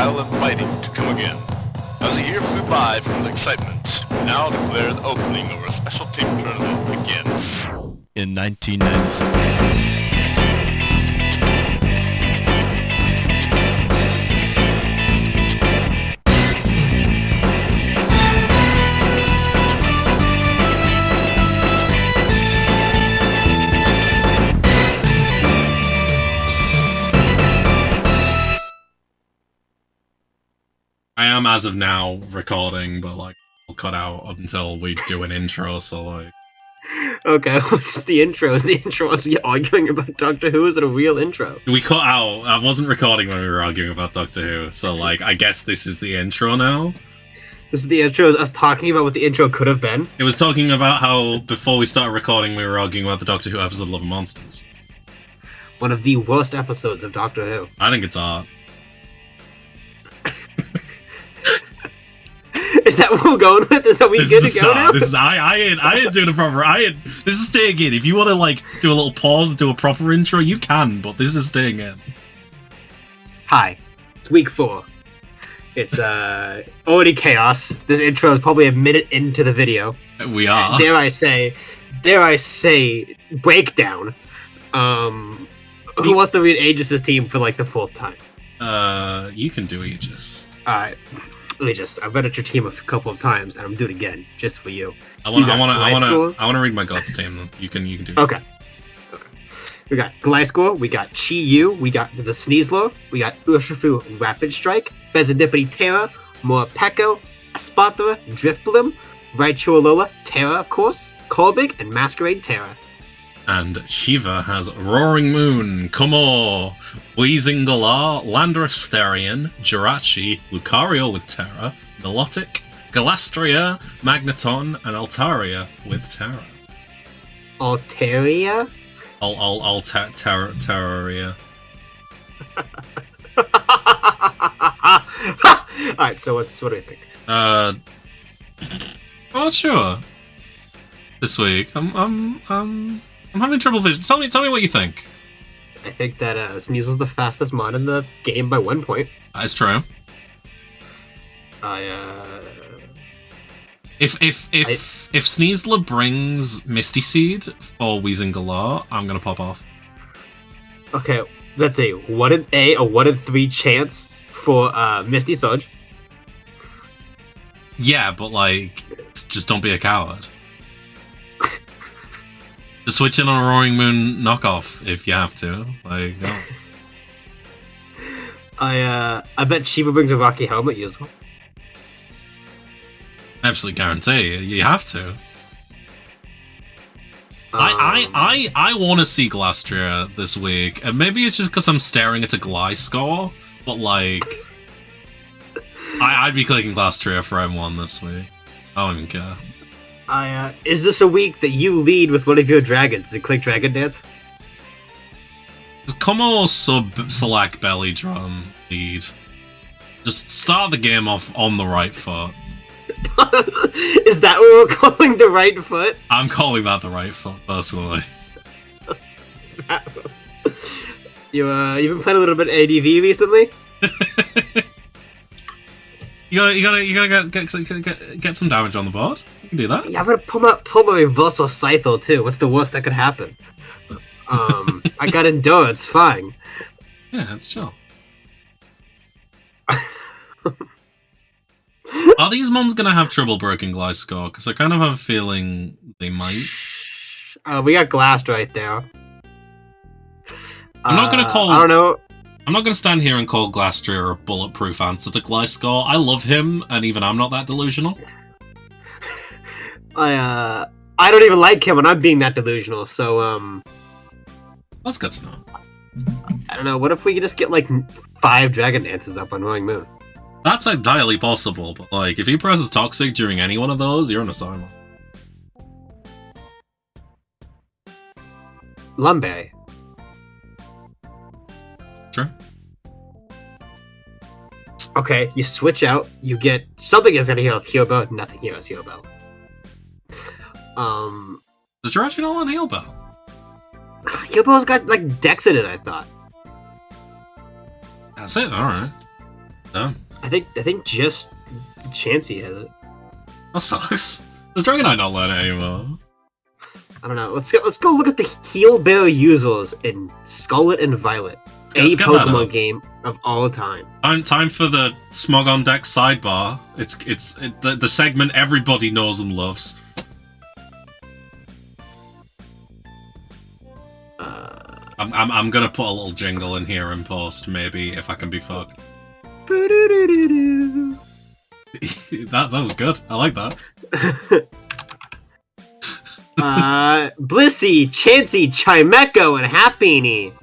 smile inviting to come again. As the year flew by from the excitement, we now declare the opening of our special team tournament begins. In 1996. I am, as of now, recording, but, like, I'll cut out up until we do an intro, so, like... Okay, what's the intro? Is the intro us arguing about Doctor Who? Is it a real intro? We cut out. I wasn't recording when we were arguing about Doctor Who, so, like, I guess this is the intro now? This is the intro, us talking about what the intro could have been? It was talking about how, before we started recording, we were arguing about the Doctor Who episode Love and Monsters. One of the worst episodes of Doctor Who. I think it's art. Is that what we're going with? Is that we good to go now? This is I ain't doing a proper. This is staying in. If you want to like do a little pause, do a proper intro, you can. But this is staying in. Hi, it's week 4. It's already chaos. This intro is probably a minute into the video. We are. Dare I say, breakdown. Who wants to read Aegis' team for like the 4th time? You can do Aegis. Alright. I've read at your team a couple of times, and I'm doing it again just for you. I want to read my God's team. You can do it. Okay. We got Gliscor, we got Chi Yu, we got the Sneasler, we got Urshifu Rapid Strike, Bezadipity Terra, Morpeko, Espatra, Driftbloom, Raichu Alola, Terra of course, Corbig, and Masquerade Terra. And Shiva has Roaring Moon, Komor, Wheezing Galar, Landorus Therian, Jirachi, Lucario with Terra, Nilotic, Galastria, Magneton, and Altaria with Terra. Altaria? Terraria. Alright, so what do you think? I'm not sure. This week, I'm having trouble vision. Tell me what you think. I think that Sneasel's the fastest mod in the game by 1 point. That's true. If Sneasler brings Misty Seed for Wheezing Galar, I'm gonna pop off. Okay, let's see. 1 in 3 chance for Misty Surge. Yeah, but like, just don't be a coward. Just switch in on a Roaring Moon knockoff if you have to. Like, no. I bet Shiva brings a Rocky Helmet usable. Absolutely guarantee you have to. I want to see Galastria this week, and maybe it's just because I'm staring at a Gliscor, but like, I'd be clicking Galastria for M1 this week. I don't even care. Is this a week that you lead with one of your dragons and click Dragon Dance? Just come on, select belly drum lead. Just start the game off on the right foot. Is that what we're calling the right foot? I'm calling that the right foot, personally. You've been playing a little bit of ADV recently? You gotta get some damage on the board. You can do that. Yeah, I'm gonna pull my Reversal Scyther too. What's the worst that could happen? I got Endurance, fine. Yeah, that's chill. Are these mons gonna have trouble breaking Gliscor? Because I kind of have a feeling they might. We got Glassed right there. I'm not gonna call. I don't know. I'm not gonna stand here and call Galastria a bulletproof answer to Gliscor. I love him, and even I'm not that delusional. I don't even like him, and I'm being that delusional. So That's good to know. I don't know. What if we could just get like 5 Dragon Dances up on Roaring Moon? That's entirely possible, but like, if he presses Toxic during any one of those, you're on assignment. Lumberry. Sure. Okay, you switch out, you get something is gonna heal Bell, nothing heals Heal Bell. Does Jirachi not want Heal Bell? Heal Bell's got like Dex in it, I thought. That's it, alright. Oh. I think just Chansey has it. That sucks. Does Dragonite not learn it anymore? I don't know. Let's go look at the Heal Bear users in Scarlet and Violet. Let's A get that Pokemon up. game of all time. Time for the Smog on Deck sidebar. It's the segment everybody knows and loves. I'm gonna put a little jingle in here in post, maybe, if I can be fucked. that was good. I like that. Blissey, Chansey, Chimecho, and Happiny.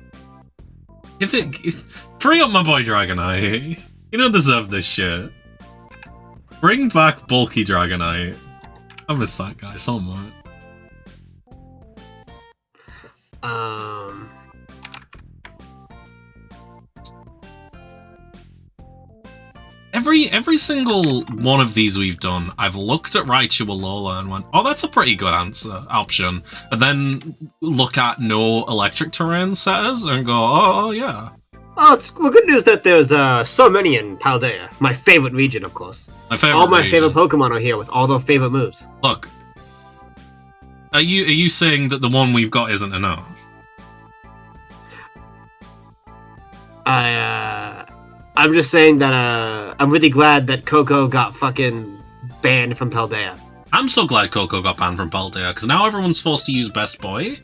Bring up my boy Dragonite. You don't deserve this shit. Bring back bulky Dragonite. I miss that guy so much. Every single one of these we've done, I've looked at Raichu Alola and went, oh, that's a pretty good option. And then look at no electric terrain setters and go, oh yeah. Oh, it's good news that there's so many in Paldea. My favorite region, of course. All my favorite Pokemon are here with all their favorite moves. Look, are you saying that the one we've got isn't enough? I'm just saying that I'm really glad that Coco got fucking banned from Paldea. I'm so glad Coco got banned from Paldea, because now everyone's forced to use Best Boy.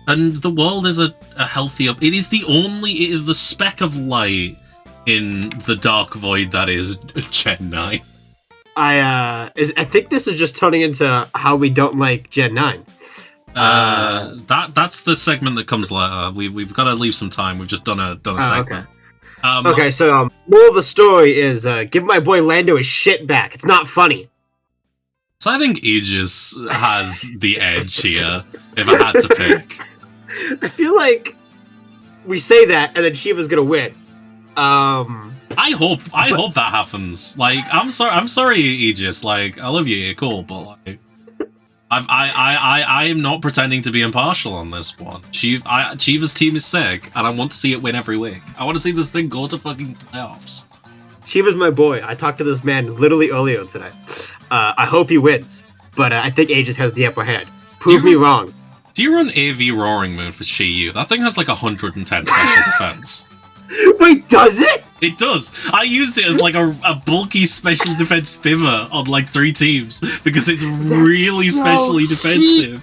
And the world is a healthy up. It is the speck of light in the dark void that is Gen 9. I think this is just turning into how we don't like Gen 9. That's the segment that comes later. We've got to leave some time. We've just done a segment. Okay. Okay, so moral of the story is give my boy Lando his shit back. It's not funny. So I think Aegis has the edge here, if I had to pick. I feel like we say that and then Shiva's gonna win. I hope that happens. Like, I'm sorry, Aegis. Like, I love you, you're cool, but like, I am not pretending to be impartial on this one. Shiva's team is sick, and I want to see it win every week. I want to see this thing go to fucking playoffs. Shiva's my boy. I talked to this man literally earlier today. I hope he wins, but I think Aegis has the upper hand. Prove me wrong. Do you run AV Roaring Moon for Shiyu? That thing has like 110 special defense. Wait, does it? It does. I used it as like a bulky special defense pivot on like 3 teams because it's really so specially defensive.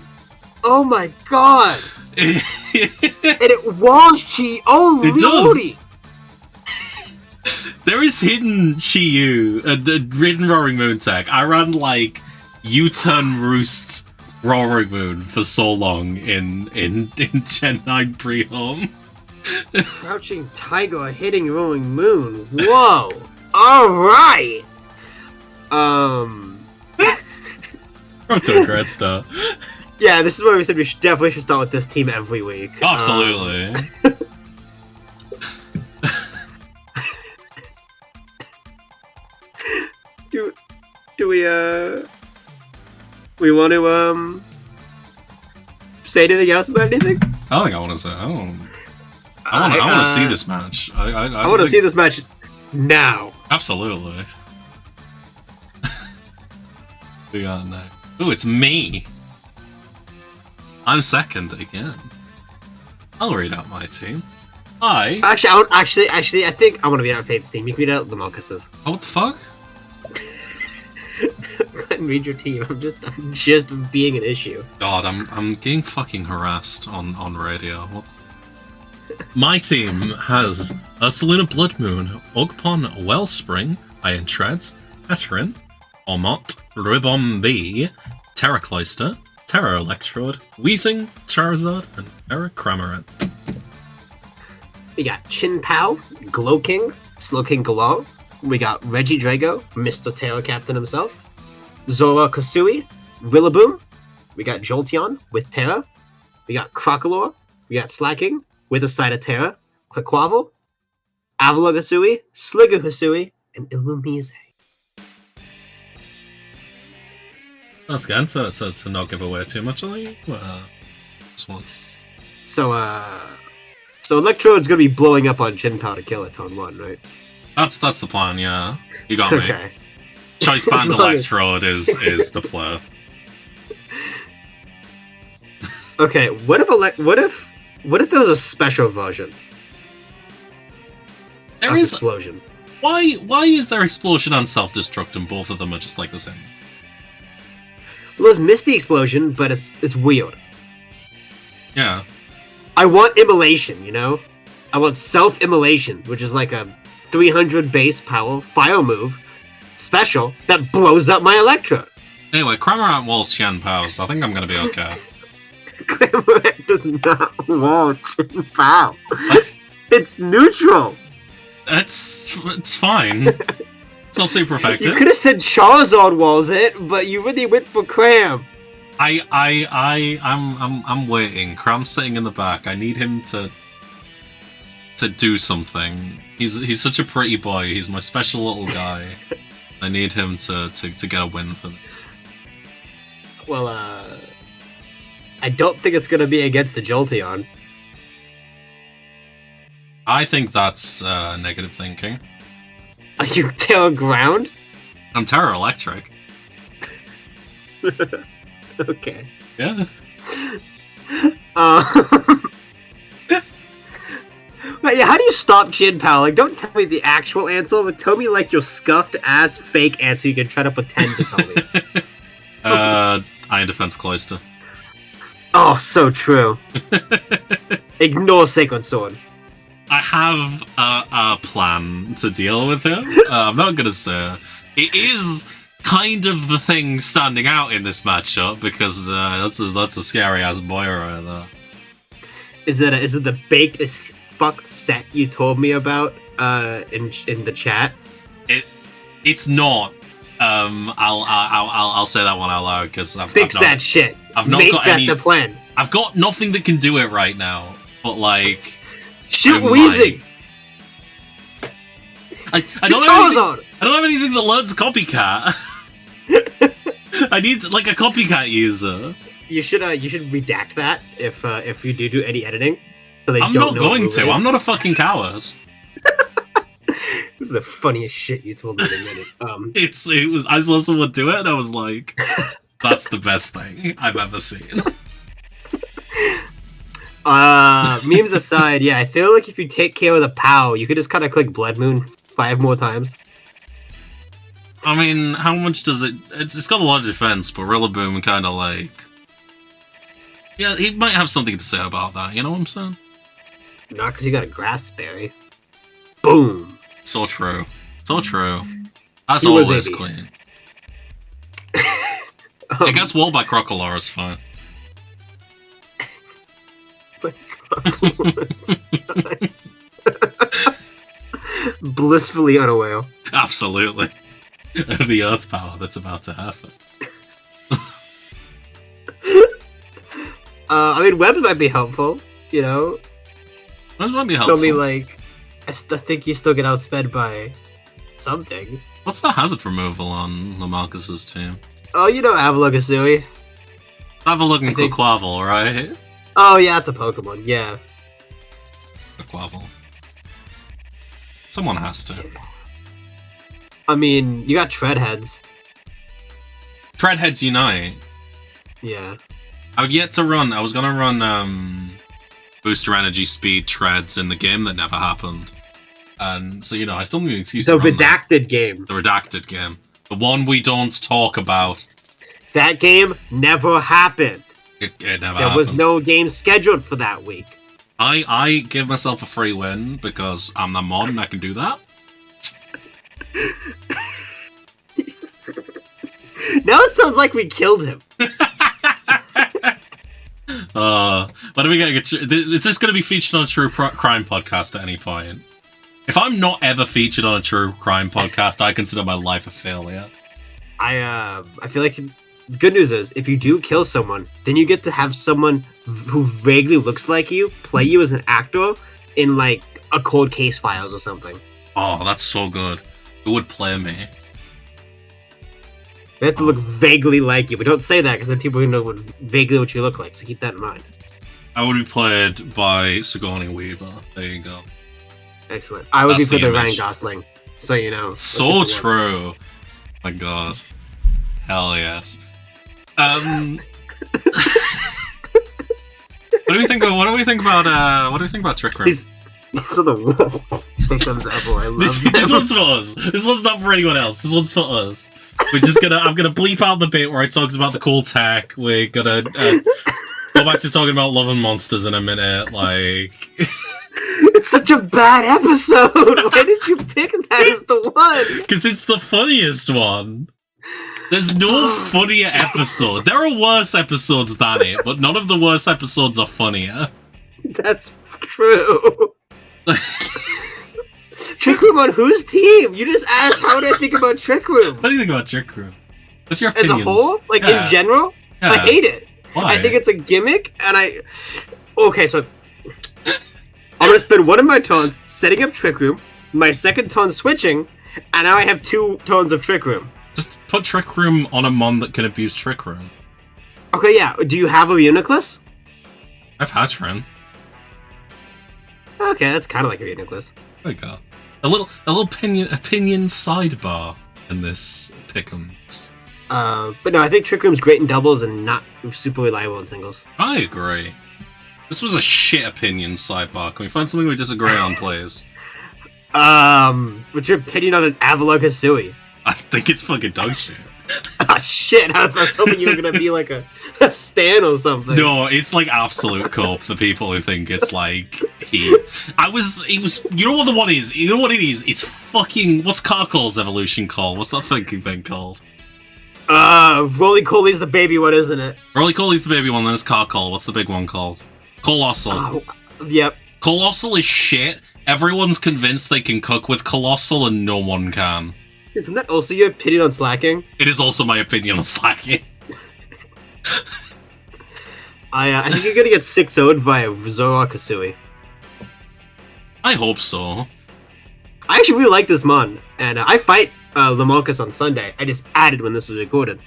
Oh my god! And it was Chi. Oh, it really? Does. There is hidden Shiyu, hidden Roaring Moon tech. I ran like U-turn Roost Roaring Moon for so long in Gen 9 pre-home. Crouching Tiger hitting Rolling Moon. Whoa! Alright! We're to a great start. Yeah, this is where we said we definitely should start with this team every week. Absolutely. Do we want to say anything else about anything? I don't think I want to say. I want to see this match. I want to see this match now. Absolutely. We got now. Ooh, it's me. I'm second again. I'll read out my team. Actually, I think I want to read out Fate's team. You can read out the Marcus's. Oh, what the fuck? Go ahead and read your team. I'm just being an issue. God, I'm getting fucking harassed on radio. What? My team has Ursaluna Bloodmoon, Ogpon Wellspring, Iron Treads, Heterin, Omot, Ribombee, Terra Cloister, Terra Electrode, Weezing, Charizard, and Terra Cramorant. We got Chin Pao, Glow King, Slow King Galore. We got Reggie Drago, Mr. Terra Captain himself, Zora Kasui, Rillaboom. We got Jolteon with Terra. We got Crocolore. We got Slacking with a side of Terra, Quaquaval, Avila Hasui, Sliggoo Hasui, and Illumise. That's good, to not give away too much, I think. This one. So Electrode's gonna be blowing up on Chin Pao to kill it, Turn 1, right? That's the plan, yeah. You got me. Okay. Choice Band Electrode is the play. Okay, what if there was a special version There of is Explosion? why is there Explosion and Self-Destruct and both of them are just like the same? Well, there's Misty Explosion, but it's weird. Yeah. I want immolation, you know? I want self-immolation, which is like a 300 base power fire move special that blows up my Electro. Anyway, Cramorant walls Chen Powers. I think I'm gonna be okay. Cramorant does not want Chin Pow. It's neutral. It's fine. It's not super effective. You could have said Charizard walls it, but you really went for Cram. I'm waiting. Cram's sitting in the back. I need him to do something. He's such a pretty boy. He's my special little guy. I need him to get a win for me. Well, I don't think it's gonna be against the Jolteon. I think that's negative thinking. Are you Terra Ground? I'm Terra Electric. Okay. Yeah. But yeah, how do you stop Chin Pow? Like, don't tell me the actual answer, but tell me like your scuffed ass fake answer you can try to pretend to tell me. Iron Defense Cloister. Oh, so true. Ignore Sacred Sword. I have a plan to deal with him. I'm not gonna say it is kind of the thing standing out in this matchup because that's a scary ass boy right there. Is it the baked as fuck set you told me about in the chat? It's not. I'll say that one out loud because fix that shit. I've not Make got that any. The plan. I've got nothing that can do it right now. But like, shoot Weezing. I don't have anything that learns copycat. I need like a copycat user. You should redact that if you do any editing. So I'm not going to. I'm not a fucking coward. This is the funniest shit you told me in a minute. It was. I saw someone do it, and I was like, "That's the best thing I've ever seen." Memes aside, yeah, I feel like if you take care of the POW, you could just kind of click Blood Moon 5 more times. I mean, how much does it... It's got a lot of defense, but Rillaboom kind of like... Yeah, he might have something to say about that, you know what I'm saying? Not because you got a Grass Berry. Boom! So true. So true. That's always Queen. It gets walled by Crocodile, it's fine. Blissfully unaware. Absolutely. The earth power that's about to happen. I mean, webs might be helpful, you know? Webs might be helpful. It's only like, I think you still get outsped by some things. What's the hazard removal on Lamarcus's team? Oh, you know Avalokasui. Avalok and Quavel, right? Oh, yeah, it's a Pokemon, yeah. A Quavel. Someone has to. I mean, you got Treadheads. Treadheads Unite? Yeah. I've yet to run. I was gonna run Booster Energy Speed Treads in the game that never happened. And so, you know, I still need an excuse to run redacted game. The redacted game. The one we don't talk about. That game never happened. It never happened. There was no game scheduled for that week. I give myself a free win because I'm the mod and I can do that. Now it sounds like we killed him. But are we getting is this going to be featured on a true crime podcast at any point? If I'm not ever featured on a true crime podcast, I consider my life a failure. I feel like the good news is, if you do kill someone, then you get to have someone who vaguely looks like you play you as an actor in, like, a Cold Case Files or something. Oh, that's so good. Who would play me? They have to look vaguely like you, but don't say that, because then people know vaguely what you look like, so keep that in mind. I would be played by Sigourney Weaver. There you go. Excellent. I would be played by Ryan Gosling. So you know. So true. My God. Hell yes. What do we think about Trick Room? These are the worst Pickems ever. I love This one's for us. This one's not for anyone else. This one's for us. I'm gonna bleep out the bit where I talked about the cool tech. We're gonna go back to talking about Love and Monsters in a minute. Like, it's such a bad episode. Why did you pick that as the one? Because it's the funniest one. There's no funnier episode. There are worse episodes than it, but none of the worst episodes are funnier. That's true. Trick Room on whose team? You just asked how do I think about Trick Room? What do you think about Trick Room? What's your opinions? As a whole? Like, in general? Yeah. I hate it. Why? I think it's a gimmick, and Okay, so... I'm gonna spend one of my tones setting up Trick Room, my second tone switching, and now I have 2 tones of Trick Room. Just put Trick Room on a mon that can abuse Trick Room. Okay, yeah. Do you have a Uniclus? I've had Tren. Okay, that's kind of like a Uniclus. There you go. A little opinion sidebar in this Pickems. But no, I think Trick Room's great in doubles and not super reliable in singles. I agree. This was a shit opinion sidebar. Can we find something we disagree on, please? What's your opinion on an Avalon Kasui? I think it's fucking dog shit. Ah, shit! I was hoping you were gonna be like a stan or something. No, it's like absolute cope for people who think it's like heat. You know what the one is? You know what it is? It's fucking, what's Carcol's evolution called? What's that fucking thing called? Roly Coly's the baby one, isn't it? Roly Coly's the baby one, then it's Carcol. What's the big one called? Colossal. Yep. Colossal is shit. Everyone's convinced they can cook with Colossal and no one can. Isn't that also your opinion on slacking? It is also my opinion on slacking. I think you're gonna get 6-0'd via Zora Kasui. I hope so. I actually really like this mon, and I fight Lamalkus on Sunday. I just added when this was recorded.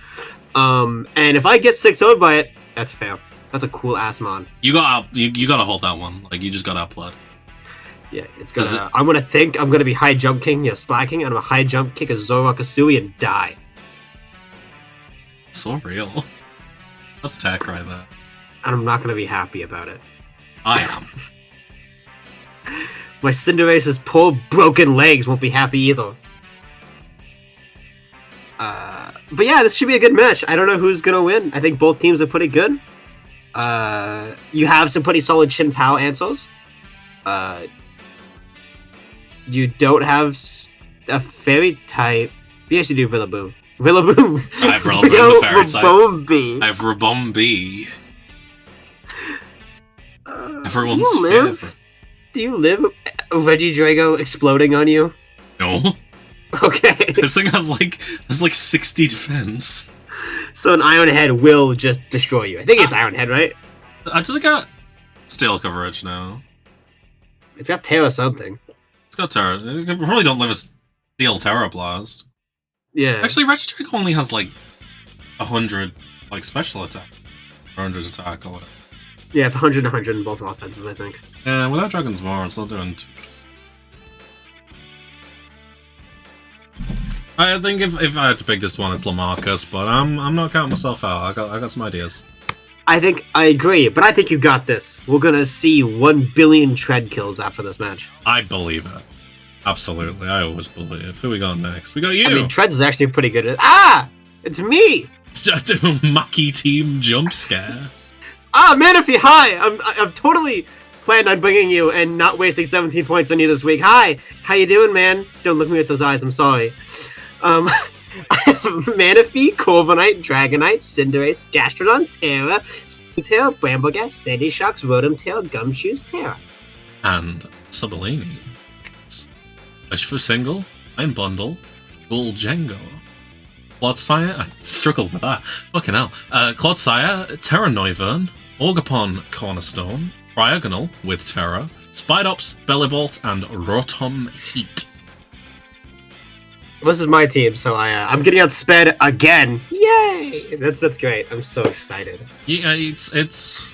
And if I get 6-0'd by it, that's fair. That's a cool ass mon. You gotta hold that one. Like, you just gotta upload. Yeah, it's gonna. I'm gonna think I'm gonna be high jump king, yeah, slacking, and I'm a high jump kick a Zora Kasui and die. So real. That's tech right there. And I'm not gonna be happy about it. I am. My Cinderace's poor broken legs won't be happy either. But yeah, this should be a good match. I don't know who's gonna win. I think both teams are pretty good. You have some pretty solid Chin Pao answers. You don't have a fairy type. Yes, you do Rillaboom. Rillaboom. I have Rillaboom, the fairy type. Rabombi. I have Rabombi. Everyone's favorite. Do you live Reggie Drago exploding on you? No. Okay. This thing has like 60 defense. So an Iron Head will just destroy you. I think it's Iron Head, right? I think got steel coverage now. It's got Terra something. It's got Terra. It probably don't live a steel Terra Blast. Yeah. Actually, Regidrake only has like 100 like special attack. Or 100 attack or whatever. Yeah, it's 100 and 100 in both offenses, I think. Yeah, without Dragon's Maw, it's not doing too. I think if I had to pick this one, it's Lamarcus, but I'm not counting myself out. I got some ideas. I think I agree, but I think you got this. We're gonna see 1 billion tread kills after this match. I believe it. Absolutely, I always believe. Who we got next? We got you. I mean, Tread's is actually pretty good at. Ah, it's me. It's just a Mucky Team jump scare. Ah, Manaphy, hi. I'm totally planned on bringing you and not wasting 17 points on you this week. Hi, how you doing, man? Don't look me with those eyes. I'm sorry. I have Manaphy, Corviknight, Dragonite, Cinderace, Gastrodon, Terra, Tail, Bramblegas, Sandy Shocks, Rotom Tail, Gumshoes, Terra. And Subelini. Wish for Single, I'm Bundle, Bull Django. Clodsire, I struggled with that. Fucking hell. Clodsire, Terra Noivern, Orgapon Cornerstone, Diagonal with Terra, Spidops, Bellibolt, and Rotom Heat. This is my team, so I'm getting outsped again. Yay! That's great. I'm so excited. Yeah, it's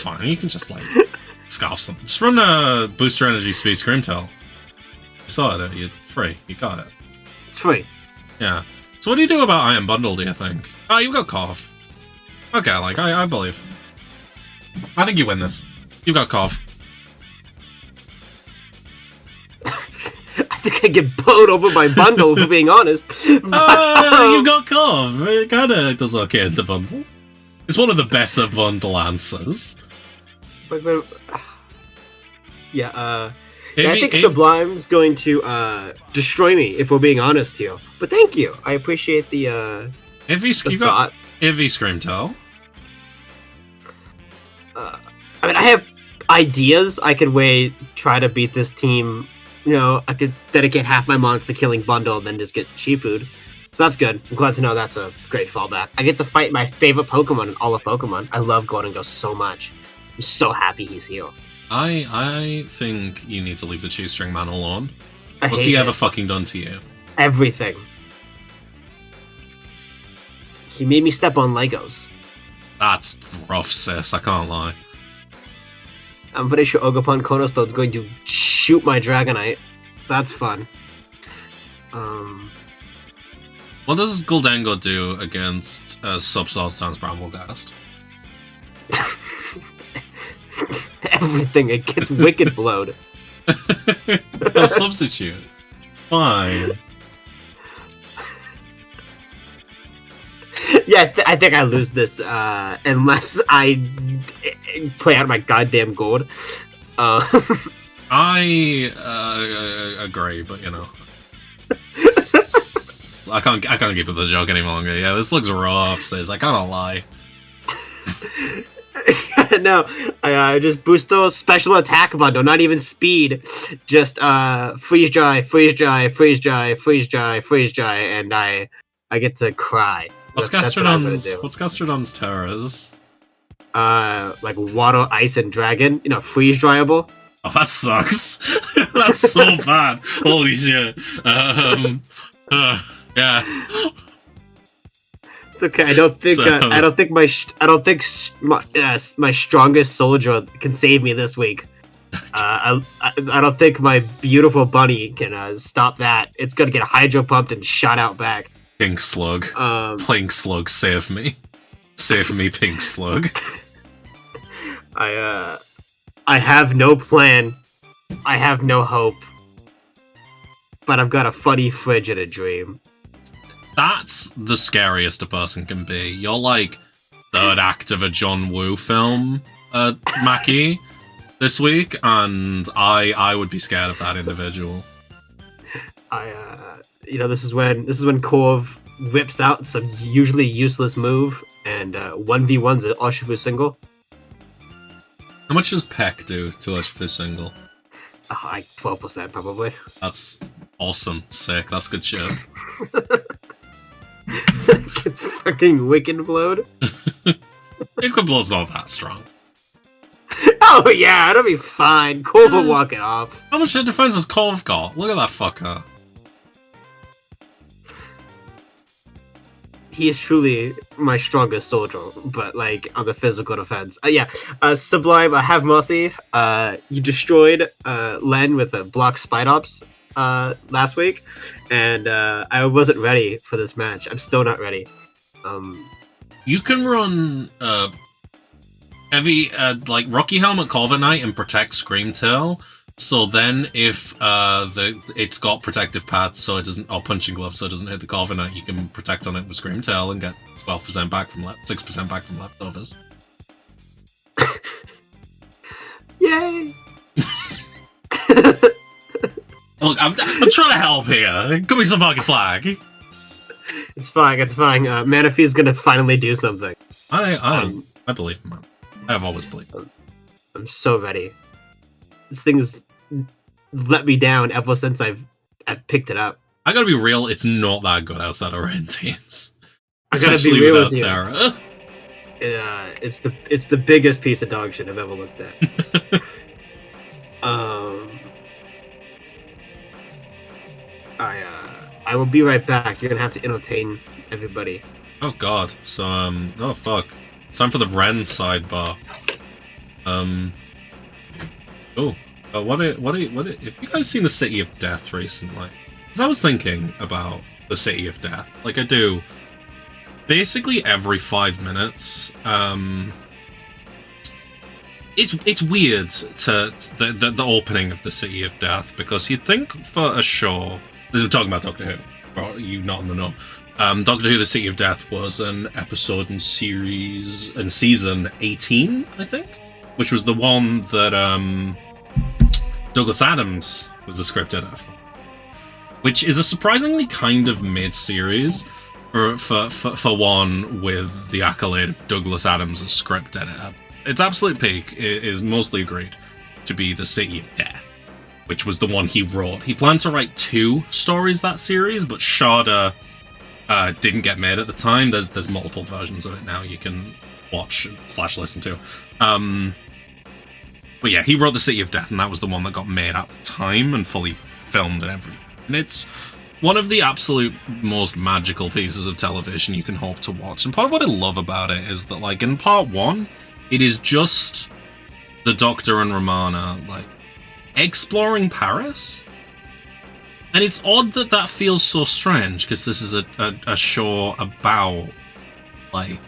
fine. You can just like scarf something. Just run a Booster Energy Speed Screamtail. Sorted it. You're free. You got it. It's free. Yeah. So what do you do about Iron Bundle, do you think? Oh, you've got Corv. Okay, like, I believe. I think you win this. You've got Corv. I think I get blown over by Bundle, for being honest. You've got Corv. It kind of does okay in the bundle. It's one of the better bundle answers. Yeah, I think Sublime's going to destroy me, if we're being honest here. But thank you. I appreciate the you got Ivy Screamtail. I mean, I have ideas. I could try to beat this team. You know, I could dedicate half my mons to killing Bundle and then just get cheap food. So that's good. I'm glad to know that's a great fallback. I get to fight my favorite Pokemon in all of Pokemon. I love Gordon so much. I'm so happy he's here. I think you need to leave the Cheese String Man alone. What's he ever fucking done to you? Everything. He made me step on Legos. That's rough, sis. I can't lie. I'm pretty sure Ogerpon Cornerstone's going to shoot my Dragonite. So that's fun. What does Guldengo do against Subsoul Stance Bramblegast? Everything. It gets Wicked Blowed. No substitute. Fine. Yeah, I think I lose this unless I play out my goddamn gold. I agree, but you know, I can't keep up the joke any longer. Yeah, this looks rough, sis. I can't lie. No, I just boost those special attack bundle, not even speed. Just freeze dry, freeze dry, freeze dry, freeze dry, freeze dry, and I get to cry. What's Gastrodon's terrors? Like water, ice, and dragon. You know, freeze dryable. Oh, that sucks. That's so bad. Holy shit. Yeah. It's okay. I don't think my strongest soldier can save me this week. I don't think my beautiful bunny can stop that. It's gonna get hydro pumped and shot out back. Pink Slug. Pink Slug, save me. Save me, Pink Slug. I have no plan. I have no hope. But I've got a funny fridge and a dream. That's the scariest a person can be. You're like third act of a John Woo film, Mackie, this week, and I would be scared of that individual. This is when Corv whips out some usually useless move and 1v1s an Urshifu single. How much does Peck do to Urshifu single? Like 12% probably. That's awesome. Sick. That's good shit. Gets fucking Wicked Blowed. Wicked Blow's not that strong. Oh yeah, it'll be fine. Corv will walk it off. How much defense has Corv got? Look at that fucker. He is truly my strongest soldier, but like on the physical defense. Sublime, have mercy. You destroyed Len with a block Spidops last week, and I wasn't ready for this match. I'm still not ready. You can run heavy like Rocky Helmet Corviknight and protect Screamtail. So then, if it's got protective pads, so it doesn't, or punching gloves, so it doesn't hit the Corviknight, you can protect on it with Screamtail and get 12% back from 6% back from leftovers. Yay! Look, I'm trying to help here. Give me some fucking slack. It's fine. Manaphy's gonna finally do something. I believe him, man. I have always believed. I'm so ready. This thing's let me down ever since I've picked it up. I gotta be real, it's not that good outside of rain teams. I gotta Especially be real without with you. Terra. It's the biggest piece of dog shit I've ever looked at. I will be right back. You're gonna have to entertain everybody. Oh god. So oh fuck. It's time for the Ren sidebar. Oh. If you guys seen the City of Death recently? Because I was thinking about the City of Death. Like I do, basically every 5 minutes. It's weird to the opening of the City of Death, because you'd think for a show. This is talking about Doctor Who. Or you not in the know. Doctor Who: The City of Death was an episode in season 18, I think, which was the one that Douglas Adams was the script editor for, which is a surprisingly kind of mid-series for one with the accolade of Douglas Adams as script editor. Its absolute peak is mostly agreed to be The City of Death, which was the one he wrote. He planned to write 2 stories that series, but Shada didn't get made at the time. There's multiple versions of it now you can watch / listen to. But yeah, he wrote The City of Death, and that was the one that got made at the time and fully filmed and everything. And it's one of the absolute most magical pieces of television you can hope to watch. And part of what I love about it is that, like, in part 1, it is just the Doctor and Romana, like, exploring Paris. And it's odd that that feels so strange, because this is a show about, like,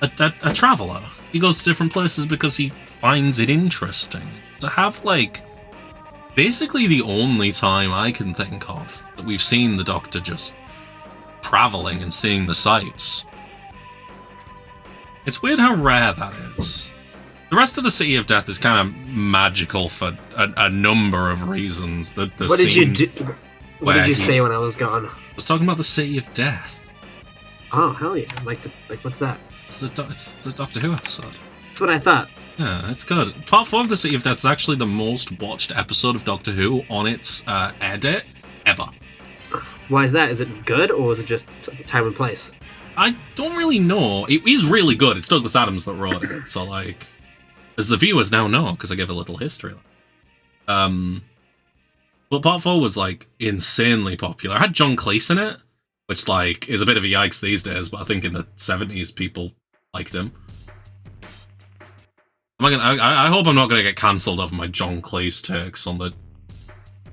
a traveller. He goes to different places because he finds it interesting. To have, like, basically the only time I can think of that we've seen the Doctor just travelling and seeing the sights. It's weird how rare that is. The rest of the City of Death is kind of magical for a number of reasons. What did you do? What did you say when I was gone? I was talking about the City of Death. Oh, hell yeah. Like what's that? It's the Doctor Who episode. That's what I thought. Yeah, it's good. Part 4 of the City of Death is actually the most watched episode of Doctor Who on its air date ever. Why is that? Is it good, or is it just time and place? I don't really know. It is really good. It's Douglas Adams that wrote it, so, like, as the viewers now know, because I gave a little history. But part 4 was, like, insanely popular. It had John Cleese in it, which, like, is a bit of a yikes these days, but I think in the 70s people liked him. I hope I'm not going to get cancelled over my John Cleese takes on the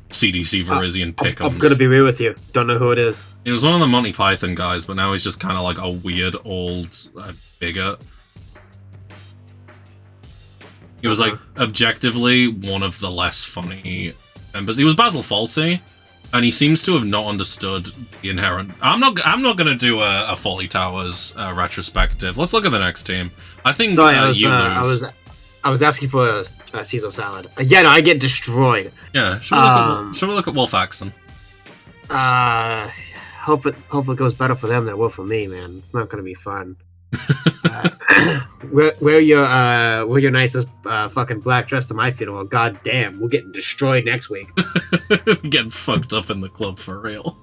CDC Verizian Pickems. I'm going to be real with you. Don't know who it is. He was one of the Monty Python guys, but now he's just kind of like a weird old bigot. He was, like, objectively one of the less funny members. He was Basil Fawlty, and he seems to have not understood the inherent... I'm not going to do a Fawlty Towers retrospective. Let's look at the next team. I think you lose. I was asking for a Caesar salad. Yeah, no, I get destroyed. Yeah, should we look at Wolf Axon? Hope it goes better for them than it will for me, man. It's not gonna be fun. Wear your nicest fucking black dress to my funeral. God damn, we're getting destroyed next week. Getting fucked up in the club for real.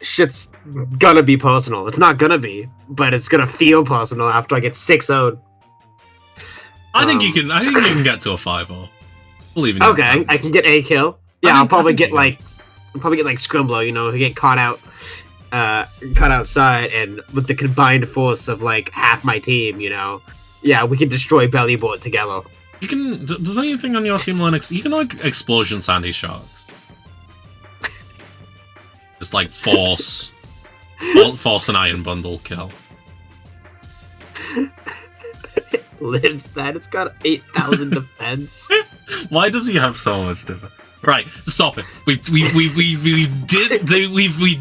Shit's gonna be personal. It's not gonna be, but it's gonna feel personal after I get 6-0'd. I think you can get to a 5-0. Believe in you. Okay, I can get a kill. Yeah, I'll probably get like Scrimblow, you know, who get caught outside, and with the combined force of like half my team, you know, yeah, we can destroy Bellyboard together. You can. Does anything on your team Linux? You can like explosion Sandy Sharks. Just like force an iron bundle kill. It lives that. It's got 8,000 defense. Why does he have so much defense? Right, stop it. We've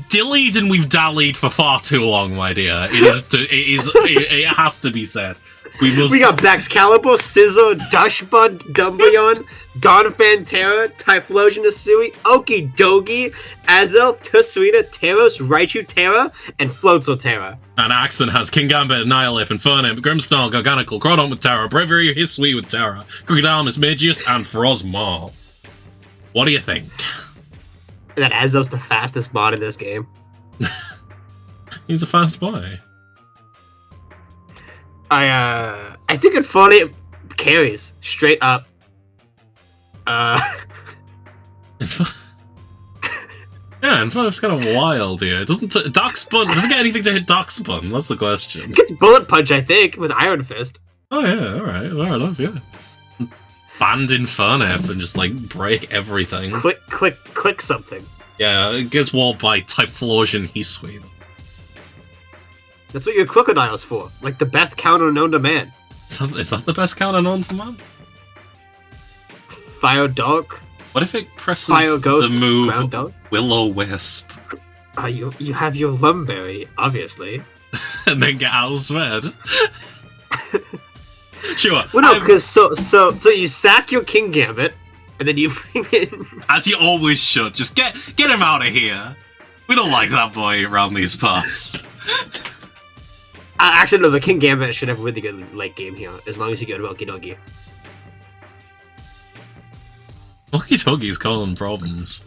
dillied and we've dallied for far too long, my dear. It has to be said. We got Baxcalibur, Scizor, Dushbun, Dumbleon, Don Fantera, Typhlosion Asui, Okie Dogie, Azelf, Tusarita, Teros, Raichu Terra, and Floatzel. And Axon has King Gambit, Nihilip, Infernape, Grimmsnarl, Garganical, Crawdont with Terra, Braviary, Hisui with Terra, Crocodilemus, Magius, and Frosmoth. What do you think? That Azelf's the fastest bot in this game. He's a fast boy. I think it funny carries straight up. Yeah, Infernape's kind of wild here. Doesn't get anything to hit Darkspun? That's the question. It gets Bullet Punch, I think, with Iron Fist. Oh yeah, alright, fair enough, yeah. Banned Infernif and just like break everything. Click something. Yeah, it gets walled by Typhlosion Heatsuite. That's what your crocodile's for. Like the best counter known to man. Is that the best counter known to man? Fire Dog. What if it presses Fire Ghost, the move Ground Dog? Will-O-Wisp? You have your Lumberry, obviously. And then get out of Sved? Sure. Well, no, because so you sack your King Gambit, and then you bring in... As you always should. Just get him out of here. We don't like that boy around these parts. Actually, no, the King Gambit should have a really good late game here, as long as you get Rocky Doggy. Rocky Doggy's causing problems.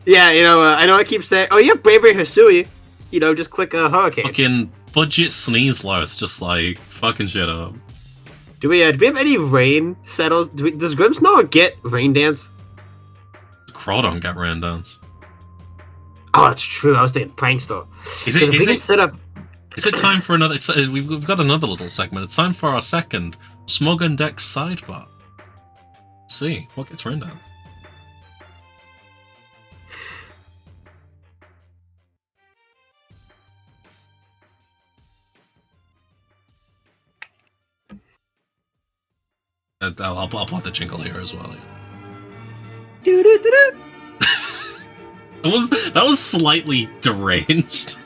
Yeah, I know I keep saying, oh, you have Bravery Hisui. Just click a Hurricane. Fucking budget Sneasler, it's just like, fucking shit up. Do we have any rain settles? Does Grimmsnarl get Rain Dance? Crawdon get Rain Dance. Oh, that's true. I was thinking Prankster. Is it set up... Is it time for another... We've got another little segment. It's time for our second Smug and Dex sidebar. Let's see. What gets Rain Dance? I'll put the jingle here as well. Yeah. That was slightly deranged.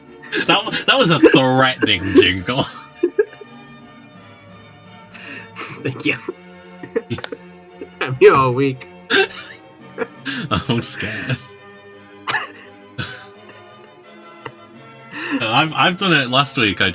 That was a threatening jingle. Thank you. I'm here all week. I'm scared. I've done it last week. I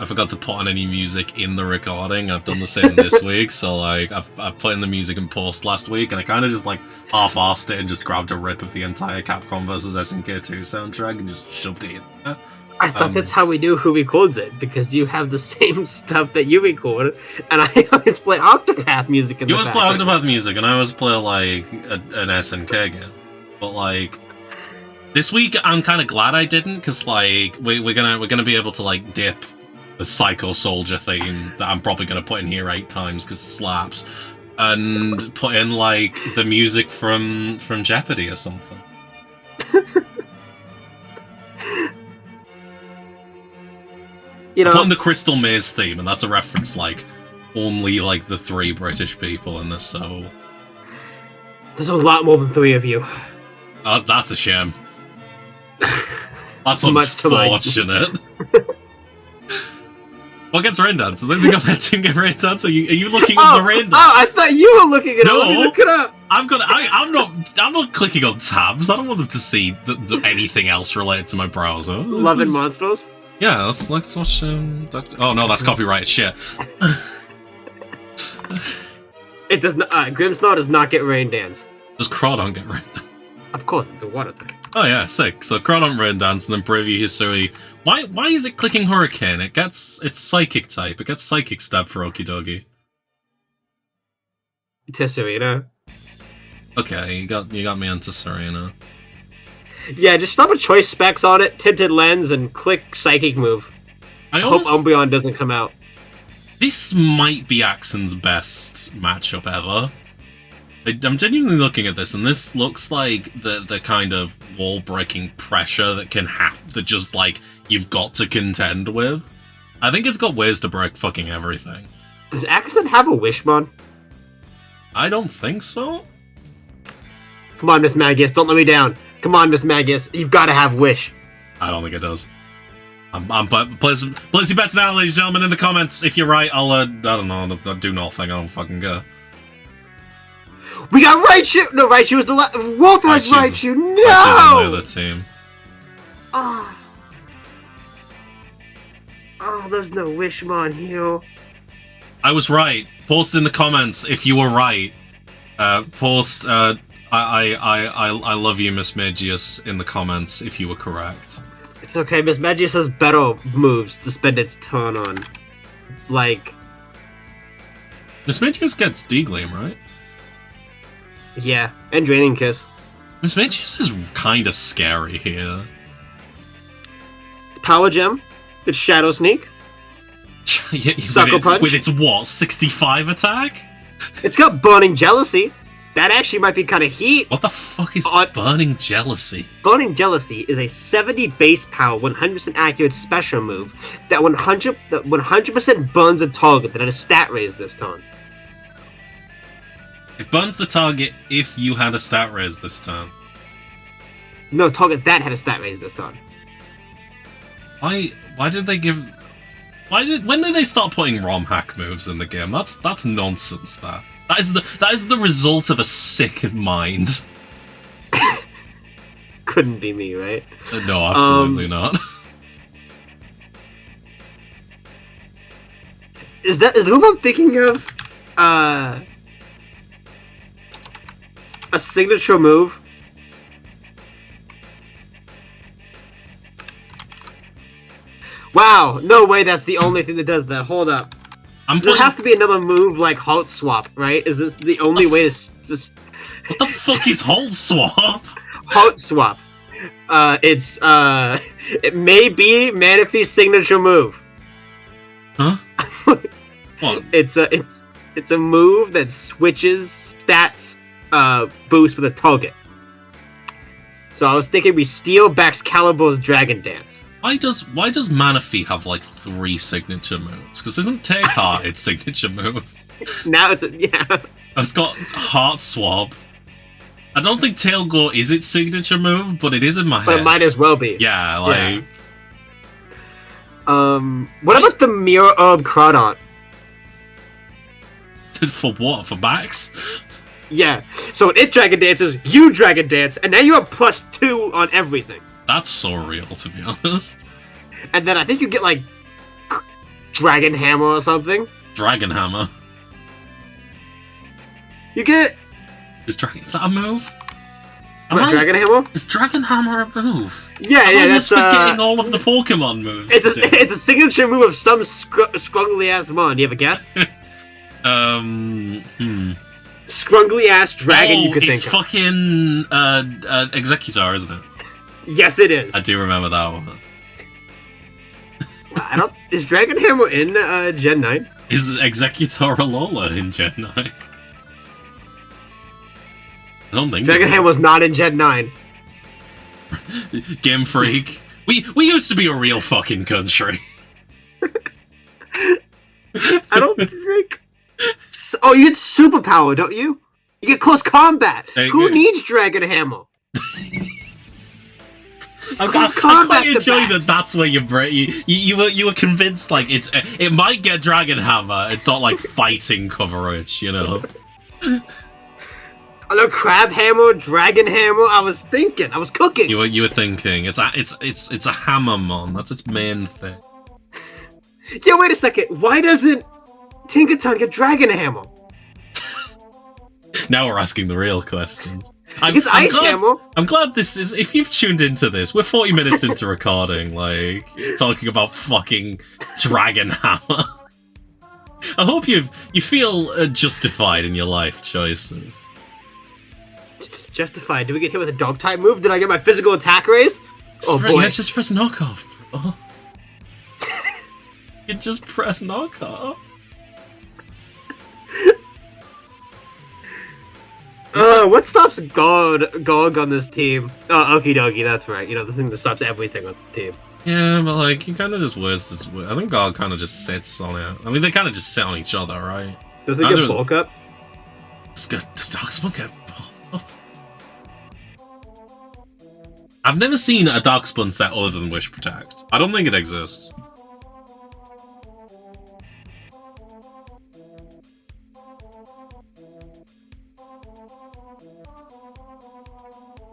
forgot to put on any music in the recording. I've done the same this week. So like I've put in the music in post last week, and I kind of just like half-assed it and just grabbed a rip of the entire Capcom vs SNK 2 soundtrack and just shoved it in there. I thought that's how we knew who records it, because you have the same stuff that you record, and I always play Octopath music in the background. You always play Octopath music, and I always play like an SNK game. But like this week, I'm kind of glad I didn't, because like we're gonna be able to like dip the Psycho Soldier theme that I'm probably gonna put in here 8 times because it slaps, and put in like the music from Jeopardy or something. Put in the Crystal Maze theme, and that's a reference like only like the 3 British people in this. So there's a lot more than 3 of you. That's a shame. That's unfortunate. What gets Rain Dance? Does anything on that team get Rain Dance? Are you looking at the Rain Dance? Oh, I thought you were looking at it. No, Let me look it up. I'm not clicking on tabs. I don't want them to see anything else related to my browser. Love and Monsters? Yeah, let's watch Oh no, that's copyrighted shit. It does not. Grimmsnarl does not get Rain Dance. Does Crawdon get Rain Dance? Of course, it's a water type. Oh yeah, sick. So Crawdon Rain Dance and then Bravey Hisui. Why is it clicking Hurricane? It's Psychic type. It gets Psychic Stab for Okidogi. Tesserina. Okay, you got me onto Serena. Yeah, just stop with choice specs on it, tinted lens, and click Psychic move. I hope Umbreon doesn't come out. This might be Axon's best matchup ever. I'm genuinely looking at this, and this looks like the kind of wall-breaking pressure that can that just, like, you've got to contend with. I think it's got ways to break fucking everything. Does Axon have a Wishmon? I don't think so. Come on, Miss Magus, don't let me down. Come on, Miss Magus, you've got to have Wish. I don't think it does. Place your bets now, ladies and gentlemen, in the comments. If you're right, I'll, I don't know, I'll do nothing, I don't fucking care. We got Raichu! No, Raichu was the last. Wolf has Raichu! No! Raichu's on the other team. Oh, there's no Wishmon here. I was right. Post in the comments if you were right. Post, I love you, Miss Magius, in the comments if you were correct. It's okay, Miss Magius has better moves to spend its turn on. Like... Miss Magius gets D-Gleam, right? Yeah, and Draining Kiss. Miss Magius is kind of scary here. It's Power Gem. It's Shadow Sneak. Sucker Punch. With its what, 65 attack? It's got Burning Jealousy. That actually might be kind of heat. What the fuck is Burning Jealousy? Burning Jealousy is a 70 base power, 100% accurate special move that 100% burns a target that had a stat raise this turn. It burns the target if you had a stat raise this turn. No, target that had a stat raise this turn. Why did they give... When did they start putting ROM hack moves in the game? That's nonsense, that. That is the result of a sick mind. Couldn't be me, right? No, absolutely not. Is the move I'm thinking of a signature move? Wow, no way that's the only thing that does that. Hold up. There has to be another move like Halt Swap, right? Is this the only way to just... What the fuck is Halt Swap? Halt Swap. It may be Manaphy's signature move. Huh? What? It's a move that switches stats boost with a target. So I was thinking we steal Baxcalibur's Dragon Dance. Why does Manaphy have like 3 signature moves? Because isn't Take Heart its signature move? Now yeah. It's got Heart Swap. I don't think Tail Glow is its signature move, but it is in my head. But it might as well be. Yeah, like... Yeah. What about the Mirror Herb Crawdaunt? For what? For Max? Yeah. So when it Dragon Dances, you Dragon Dance, and now you have +2 on everything. That's so real, to be honest. And then I think you get, like, Dragon Hammer or something. Dragon Hammer? You get... Is that a move? Dragon Hammer? Is Dragon Hammer a move? Yeah, I'm that's... just forgetting all of the Pokemon moves. It's a signature move of some scrungly-ass mon. Do you have a guess? Scrungly-ass dragon you could think of. It's fucking Executor, isn't it? Yes, it is. I do remember that one. Is Dragon Hammer in Gen 9? Is Executor Alola in Gen 9? I don't think Dragon Hammer was not in Gen 9. Game Freak. We used to be a real fucking country. I don't think... Oh, you get Superpower, don't you? You get Close Combat. Who needs Dragon Hammer? I quite enjoy that. That's where you were convinced like it might get Dragon Hammer. It's not like fighting coverage, you know. I know Crab Hammer, Dragon Hammer. I was cooking. You were thinking it's a hammer mon. That's its main thing. Yeah, wait a second. Why doesn't Tinkaton get Dragon Hammer? Now we're asking the real questions. It's Ice Hammer. I'm glad this is... If you've tuned into this, we're 40 minutes into recording, like, talking about fucking Dragon Hammer. I hope you feel justified in your life choices. Justified? Did we get hit with a dog-type move? Did I get my physical attack raise? Oh, boy. Yeah, just press knockoff, bro. You just press knockoff. What stops Gog on this team? Oh, Okie Dokie, that's right. You know, the thing that stops everything on the team. Yeah, but like, he kind of just wears this... I think Gog kind of just sits on it. I mean, they kind of just sit on each other, right? Does it get bulk up? Does Darkspawn get bulk up? I've never seen a Darkspawn set other than Wish Protect. I don't think it exists.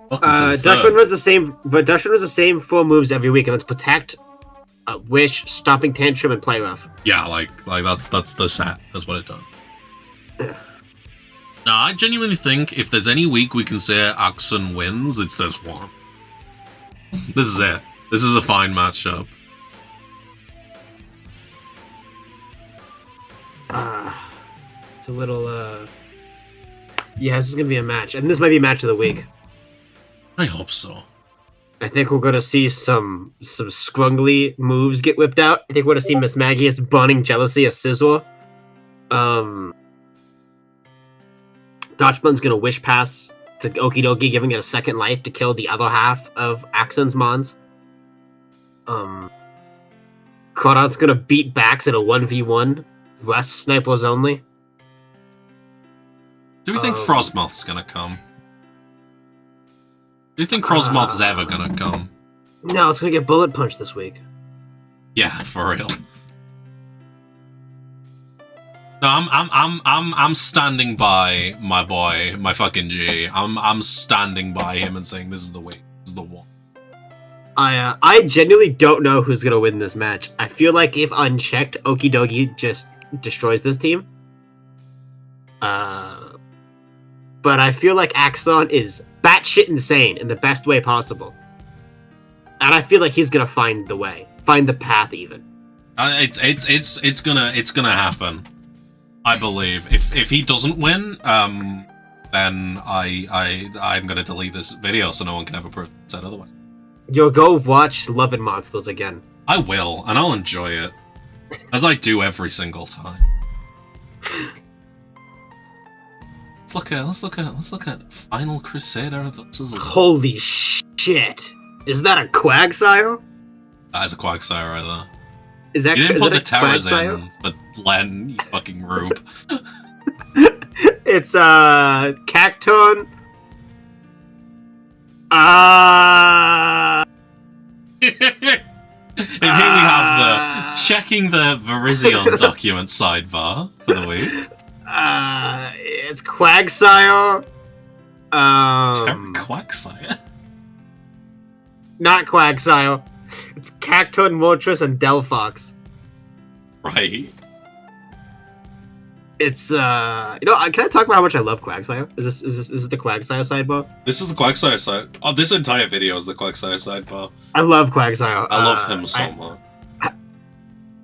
Dustman was the same. But Dustman was the same 4 moves every week, and it's Protect, Wish, Stomping Tantrum, and Play Rough. Yeah, like that's the set. That's what it does. Yeah. Now, I genuinely think if there's any week we can say Axon wins, it's this one. This is it. This is a fine matchup. It's a little. Yeah, this is gonna be a match, and this might be match of the week. I hope so. I think we're gonna see some scrungly moves get whipped out. I think we're gonna see Miss Maggie's burning jealousy a Scizor. Dodgebun's gonna wish pass to Okidogi, giving it a second life to kill the other half of Axon's Mons. Crawdon's gonna beat backs at a 1v1. Rest snipers only. Do we think Frostmoth's gonna come? Do you think Frostmoth's ever gonna come? No, it's gonna get bullet punched this week. Yeah, for real. No, I'm standing by my boy, my fucking G. I'm standing by him and saying this is the week. This is the one. I genuinely don't know who's gonna win this match. I feel like if unchecked, Okidogi just destroys this team. But I feel like Axon is batshit insane in the best way possible, and I feel like he's gonna find the way, find the path. Even it's gonna happen. I believe if he doesn't win, then I'm gonna delete this video so no one can ever prove said otherwise. You'll go watch Love and Monsters again. I will, and I'll enjoy it, as I do every single time. Let's look at Final Crusader versus. Holy shit! Is that a Quagsire? That is a Quagsire right there. Is that? You didn't put the terrors Quagsire? in, but Len, you fucking rube. It's Cacturne. And here we have the checking the Virizion document sidebar for the week. It's Quagsire. Quagsire? Not Quagsire. It's Cacturne, Moltres, and Delphox. Right. It's can I talk about how much I love Quagsire? Is this the Quagsire sidebar? This is the Quagsire side. Oh, this entire video is the Quagsire sidebar. I love Quagsire. I love him so much.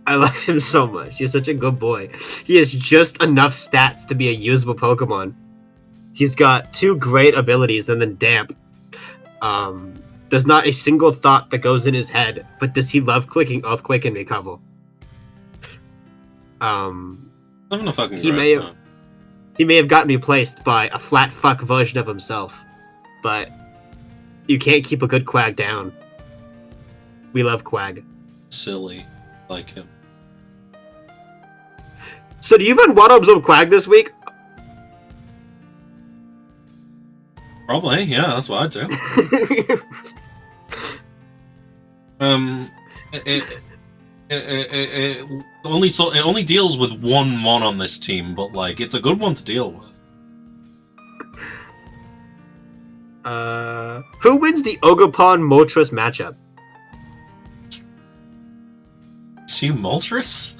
I love him so much. He's such a good boy. He has just enough stats to be a usable Pokemon. He's got 2 great abilities and then Damp. There's not a single thought that goes in his head, but does he love clicking Earthquake and Recover? Having a fucking he great time. He may have gotten replaced by a flat fuck version of himself, but you can't keep a good Quag down. We love Quag. Silly. Like him. So do you even want to absorb Quag this week? Probably, yeah, that's what I'd do. It only deals with 1 mon on this team, but like it's a good one to deal with. Who wins the Ogerpon Moltres matchup? See Moltres?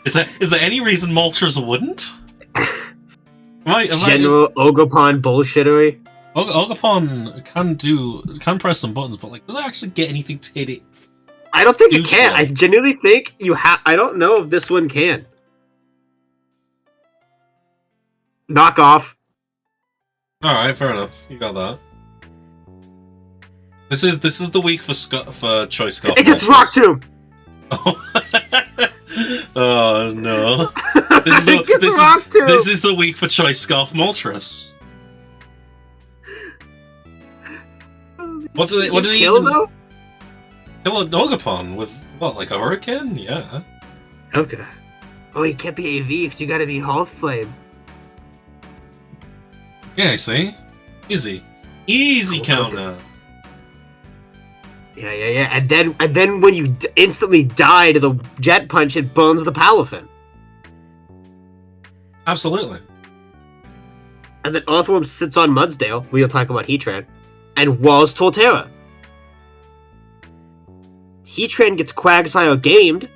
Is there any reason Moltres wouldn't? General Ogerpon bullshittery. Ogerpon can press some buttons, but like, does it actually get anything to hit it? I don't think it can. I genuinely think you have. I don't know if this one can. Knock off. All right, fair enough. You got that. This is the week for Choice Scarf. It gets Rock Tomb. Oh no! This is the week for Choice Scarf Moltres. What do they kill though? Kill a Ogerpon with what, like a hurricane? Yeah. Okay. Oh, you can't be AV because you gotta be Hearth Flame. Yeah, see? Easy counter. Yeah. And then when you instantly die to the Jet Punch, it burns the Palafin. Absolutely. And then Earthworm sits on Mudsdale, we'll talk about Heatran, and walls Torterra. Heatran gets Quagsire gamed.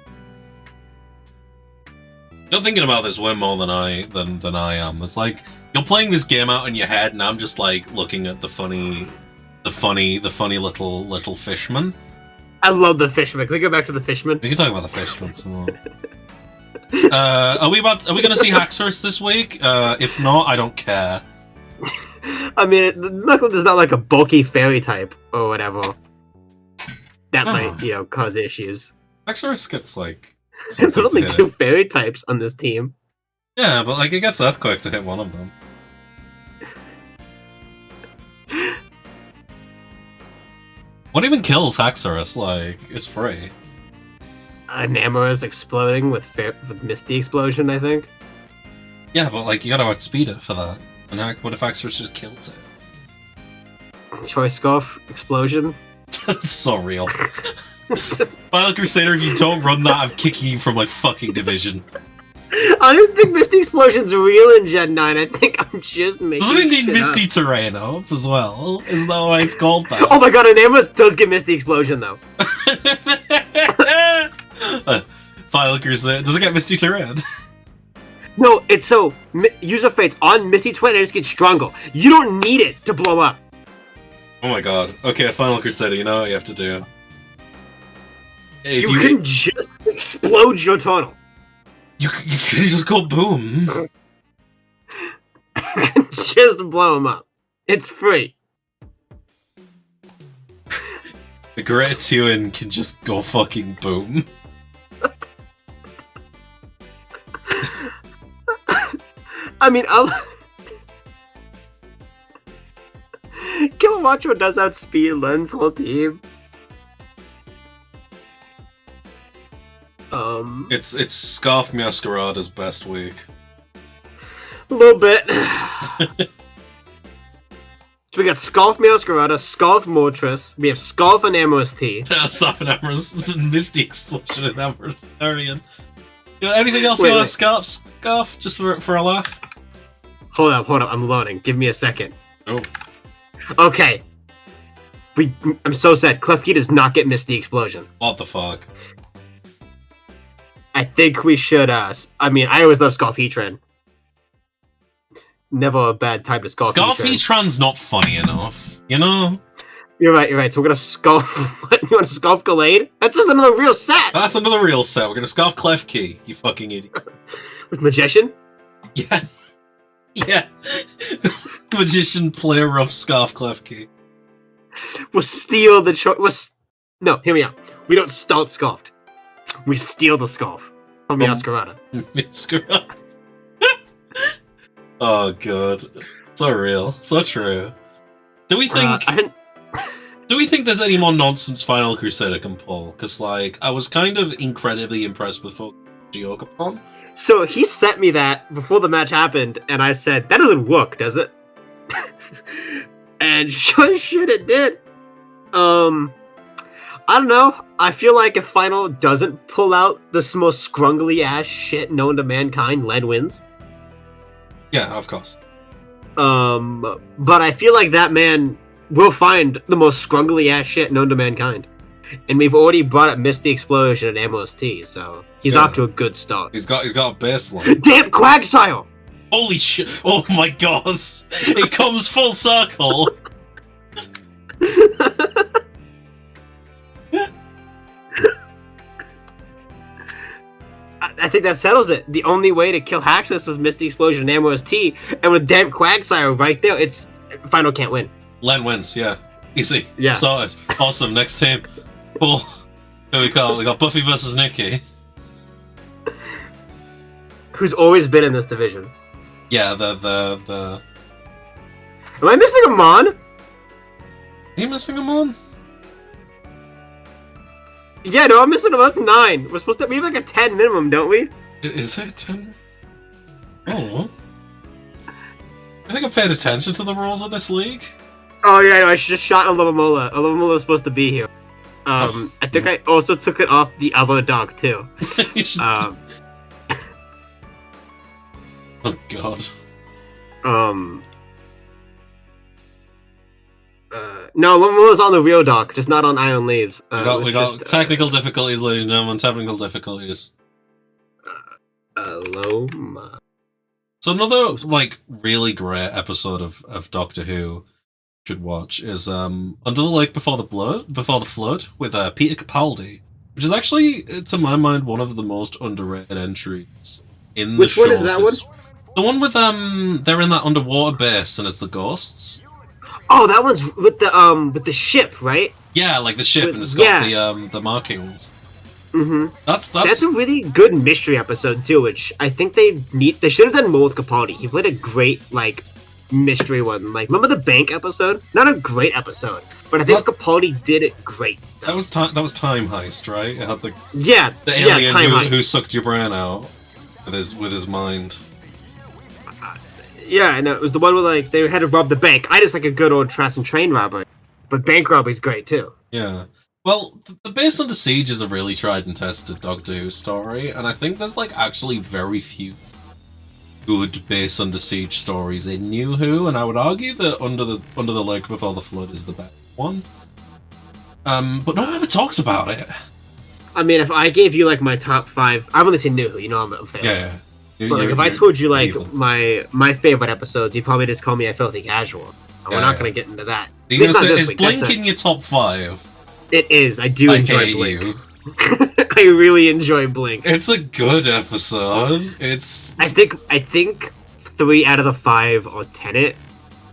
You're thinking about this way more than I am. It's like you're playing this game out in your head, and I'm just like looking at the funny little fishman. I love the Fishman. Can we go back to the Fishman? We can talk about the fishman some more. Are we gonna see Haxorus this week? If not, I don't care. I mean, Knuckles is not like a bulky fairy type or whatever. That might, cause issues. Haxorus gets, like... There's only 2 fairy types on this team. Yeah, but, like, it gets Earthquake to hit one of them. What even kills Haxorus, like, is free? Namor's exploding with Misty Explosion, I think. Yeah, but, like, you gotta outspeed it for that. And what if Haxorus just kills it? Choice Scarf Explosion. That's so real. Final Crusader, if you don't run that, I'm kicking you from my fucking division. I don't think Misty Explosion's real in Gen 9. I think I'm just making Doesn't it need shit Misty up. Terrain up as well? Is that why it's called that? Oh my god, and Namor does get Misty Explosion, though. Final Crusade. Does it get Misty Terrain? No, it's so... User Fates on Misty Terrain, it just gets stronger. You don't need it to blow up. Oh my god. Okay, Final Crusader, you know what you have to do. If You can just explode your turtle. You just go boom. Just blow him up. It's free. The Great Tuin can just go fucking boom. I mean, Kilowattro does outspeed Len's whole team. It's Scarf Masquerada's best week. A little bit. So we got Scarf Masquerada, Scarf Mortress, we have Scarf and Amorous T. Scarf and Amorous, Misty Explosion and Amorous Arian. Anything else you want to Scarf? Just for a laugh? Hold up, I'm loading. Give me a second. Oh. Okay. I'm so sad. Klefki does not get Misty Explosion. What the fuck? I think we should, I always love Scarf Heatran. Never a bad time to Scarf Heatran. Scarf Heatran's not funny enough, you know? You're right. So we're gonna Scarf... What? You want to Scarf Gallade? That's just another real set! That's another real set. We're gonna Scarf Klefki, you fucking idiot. With Magician? Yeah. Yeah. Magician play a rough Scarf Klefki. We'll steal the No, hear me out. We don't start Scarfed. We steal the Scarf from Masquerada. Masquerada. Oh god. So real. So true. Do we think do we think there's any more nonsense Final Crusader can pull? Because, like, I was kind of incredibly impressed with Giokapon. So he sent me that before the match happened, and I said, that doesn't work, does it? And sure shit it did. I don't know. I feel like if Final doesn't pull out the most scrungly ass shit known to mankind, Len wins. Yeah, of course. But I feel like that man will find the most scrungly ass shit known to mankind. And we've already brought up Misty Explosion and Amos T, so he's off to a good start. He's got a baseline. Damn Quagsire! Holy shit! Oh my god! It comes full circle. I think that settles it. The only way to kill Haxorus was Misty Explosion and Amorous T, and with damn Quagsire right there, it's Final can't win. Len wins, yeah. Easy. Yeah. Sorted. Awesome, next team. Cool. Who we got? We got Buffy versus Nikki. Who's always been in this division. Yeah, the... Am I missing a Mon? Are you missing him on? Yeah, no, I'm missing him. That's 9. We're supposed to... We have like a 10 minimum, don't we? Is it 10? Oh. I think I paid attention to the rules of this league. Oh, yeah, no, I just shot Alomomola. Alomomola was supposed to be here. I think I also took it off the other dock, too. Oh, God. No, Alomomola's on the real dock, just not on Iron Leaves. We got technical difficulties, ladies and gentlemen. Technical difficulties. Aloma. So another, like, really great episode of Doctor Who should watch is Under the Lake Before the Flood with Peter Capaldi, which is actually, to my mind, one of the most underrated entries in the show. Which one is that one? The one with they're in that underwater base and it's the ghosts. Oh, that one's with the ship, right? Yeah, like the ship, and it's got the markings. Mm-hmm. That's a really good mystery episode too, which I think they should have done more with Capaldi. He played a great like mystery one. Like, remember the bank episode? Not a great episode, but I think Capaldi did it great. Though. That was Time Heist, right? It had the alien who sucked your brain out with his mind. Yeah, and it was the one where like they had to rob the bank. I just like a good old trash and train robbery, but bank robbery's great too. Yeah. Well, the Base Under Siege is a really tried and tested Doctor Who story, and I think there's like actually very few good Base Under Siege stories in New Who, and I would argue that Under the Lake Before the Flood is the best one. But no one ever talks about it. I mean, if I gave you like my top 5, I've only seen New Who. You know I'm a fan. Yeah. But like, if I told you like my favorite episodes, you'd probably just call me a filthy casual. We're not going to get into that. Is Blink in your top 5? It is. I do enjoy Blink. You. I really enjoy Blink. It's a good episode. I think 3 out of the 5 are Tenet,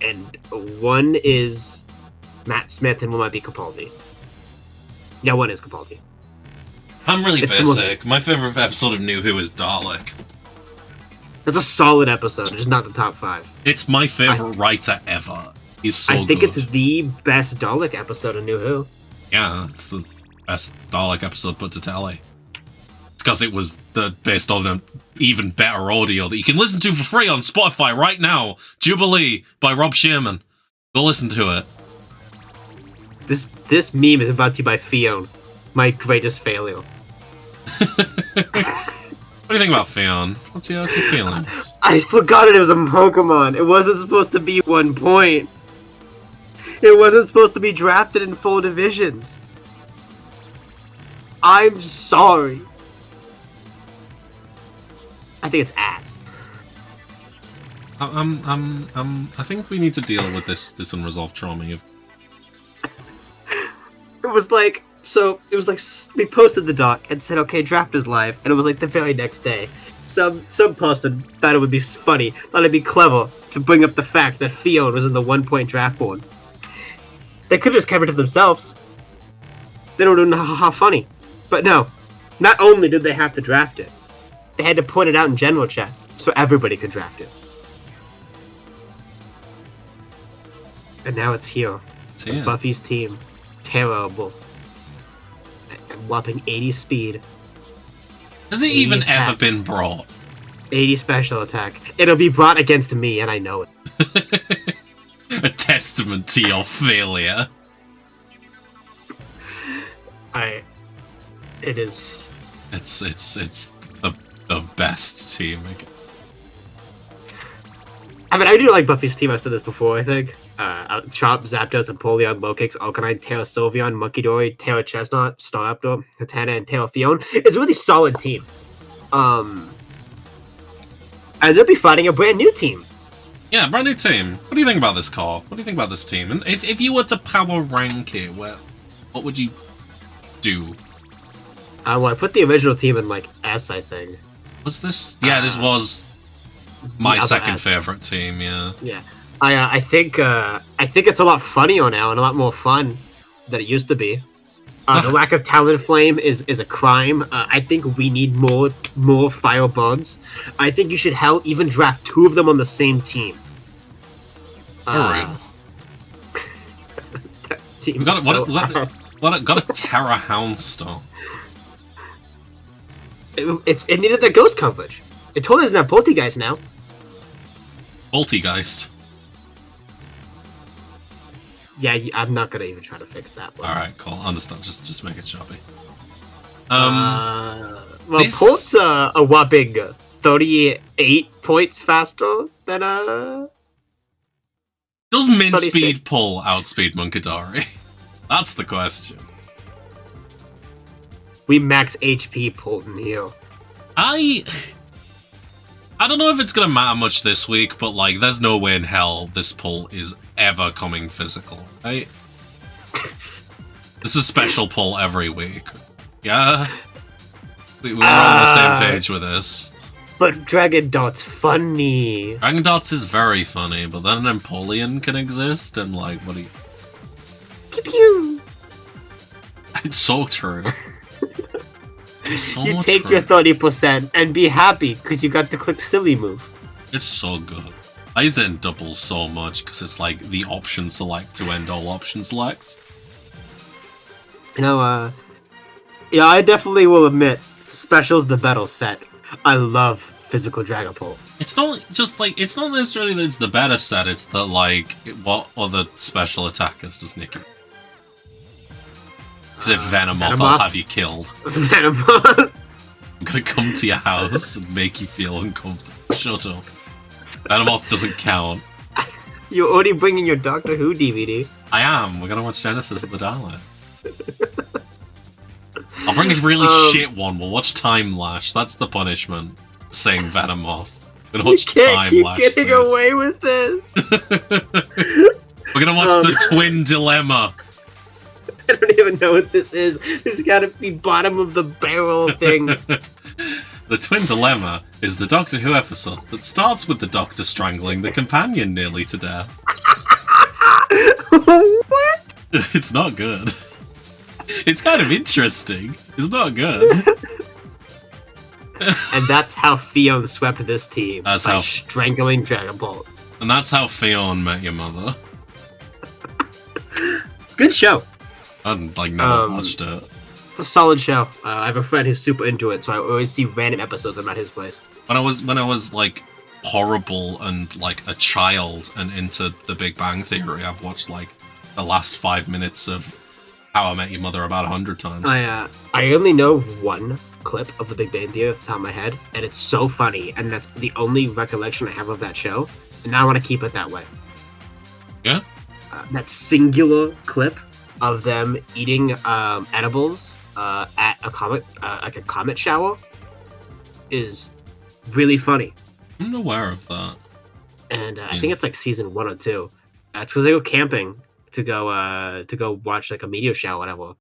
and 1 is Matt Smith, and 1 might be Capaldi. Yeah, 1 is Capaldi. I'm really basic. My favorite episode of New Who is Dalek. That's a solid episode, just not the top 5. It's my favorite writer ever. He's so good. I think it's the best Dalek episode of New Who. Yeah, it's the best Dalek episode put to tally. It's because it was based on an even better audio that you can listen to for free on Spotify right now. Jubilee by Rob Shearman. Go listen to it. This meme is brought to you by Fion, my greatest failure. What do you think about Fion? What's your feelings? I forgot it was a Pokemon. It wasn't supposed to be 1 point. It wasn't supposed to be drafted in 4 divisions. I'm sorry. I think it's ass. I think we need to deal with this unresolved trauma. It was like we posted the doc and said, okay, draft is live, and it was like the very next day. Some person thought it would be funny, thought it'd be clever to bring up the fact that Fion was in the 1 point draft board. They could have just kept it to themselves. They don't know how funny. But no, not only did they have to draft it, they had to point it out in general chat so everybody could draft it. And now it's here. It's here. Buffy's team. Terrible. A whopping 80 speed. Has it even ever been brought? 80 special attack. It'll be brought against me, and I know it. A testament to your failure. It is. It's the best team. I mean, I do like Buffy's team. I've said this before, I think. Chop, Zapdos, Empoleon, Lokix, Alkanine, Terra Sylveon, Munkidori, Terra Chestnut, Staraptor, Katana, and Terra Fion. It's a really solid team. And they'll be fighting a brand new team. Yeah, brand new team. What do you think about this core? What do you think about this team? And if you were to power rank it, what would you do? Well, I put the original team in like S, I think. Was this? Yeah, this was my second S. favorite team. Yeah. Yeah. I think it's a lot funnier now and a lot more fun than it used to be. The lack of Talonflame is a crime. I think we need more Firebuds. I think you should even draft 2 of them on the same team. That team got a Terra Houndstone. It needed that ghost coverage. It totally doesn't have Poltergeist now. Poltergeist. Yeah, I'm not gonna even try to fix that one. Alright, cool. Understand. Just make it choppy. Port's a whopping 38 points faster than Does Min 36. Speed Pull outspeed Munkidori? That's the question. We max HP pulled in here. I don't know if it's gonna matter much this week, but like, there's no way in hell this pull is ever coming physical, right? This is special pull every week. Yeah? We're on the same page with this. But Dragon Dart's funny. Dragon Darts is very funny, but then Empoleon can exist, and like, what do you... Pew pew. It's so true. It's so You much take true. your 30% and be happy because you got the click silly move. It's so good. I use it in doubles so much because it's like the option select to end all option select. You know, yeah, I definitely will admit, Special's the battle set. I love physical Dragapult. It's not just like, it's not necessarily that it's the better set, it's that like, what other special attackers does Nikki? Because if Venomoth, I'll have you killed. Venomoth. I'm gonna come to your house and make you feel uncomfortable. Shut up. Venomoth doesn't count. You're already bringing your Doctor Who DVD. I am. We're gonna watch Genesis of the Dalek. I'll bring a really shit one. We'll watch Time Lash. That's the punishment. Saying Venomoth. We're gonna watch Time Lash. Keep getting away with this. We're gonna watch The Twin Dilemma. I don't even know what this is. This has got to be bottom of the barrel things. The Twin Dilemma is the Doctor Who episode that starts with the Doctor strangling the companion nearly to death. What? It's not good. It's kind of interesting. It's not good. And that's how Fion swept this team. That's by how strangling Dragapult. And that's how Fion met your mother. Good show. I'd like never watched it. It's a solid show. I have a friend who's super into it, so I always see random episodes. I'm at his place. When I was like horrible and like a child and into The Big Bang Theory, I've watched like the last 5 minutes of How I Met Your Mother about 100 times. I only know one clip of The Big Bang Theory off the top of my head, and it's so funny, and that's the only recollection I have of that show, and now I want to keep it that way. Yeah? That singular clip of them eating edibles at a comet, like a comet shower, is really funny. I'm not aware of that. And I think it's like season 1 or 2. It's because they go camping to go watch like a meteor shower, or whatever,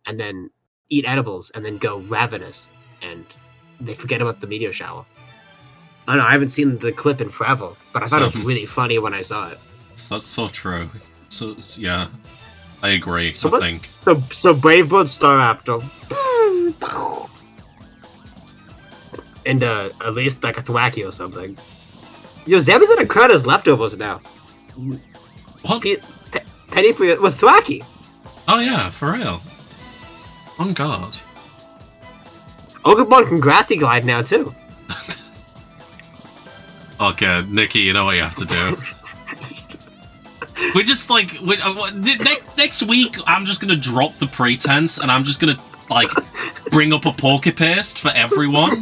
and then eat edibles, and then go ravenous, and they forget about the meteor shower. I don't know. I haven't seen the clip in forever, but I thought it was really funny when I saw it. That's so true. So yeah, I agree. So I think. So Bravebird Staraptor. And at least like a Thwacky or something. Yo, Zeb is in a crowd as leftovers now. What? Penny for you with Thwacky. Oh yeah, for real. On God. Ogabon can Grassy Glide now too. Okay, Nikki, you know what you have to do. We're just like next week. I'm just gonna drop the pretense, and I'm just gonna like bring up a Pokepaste for everyone.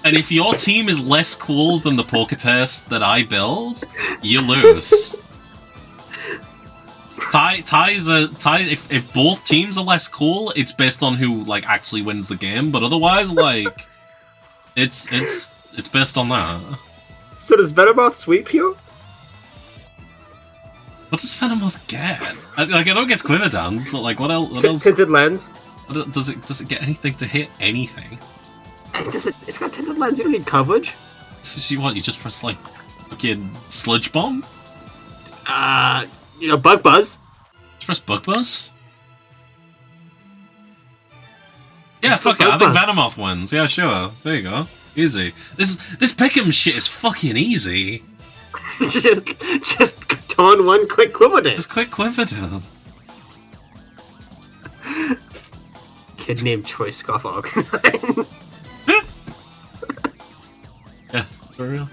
And if your team is less cool than the Pokepaste that I build, you lose. If both teams are less cool, it's based on who like actually wins the game. But otherwise, like it's based on that. So does Venomoth sweep you? What does Venomoth get? I know it gets Quiver Dance, but like what else? Tinted Lens. Does it get anything to hit anything? It's got Tinted Lens. You don't need coverage. You just press like fucking Sludge Bomb? Bug Buzz. Just press Bug Buzz? Yeah, Just fuck it. I Bug think Buzz. Venomoth wins. Yeah, sure. There you go. Easy. This Pickems shit is fucking easy. just tone one click Quiver Dance. Just click Quiver Dance. Kid named Troy Scoffhog. Yeah, for real.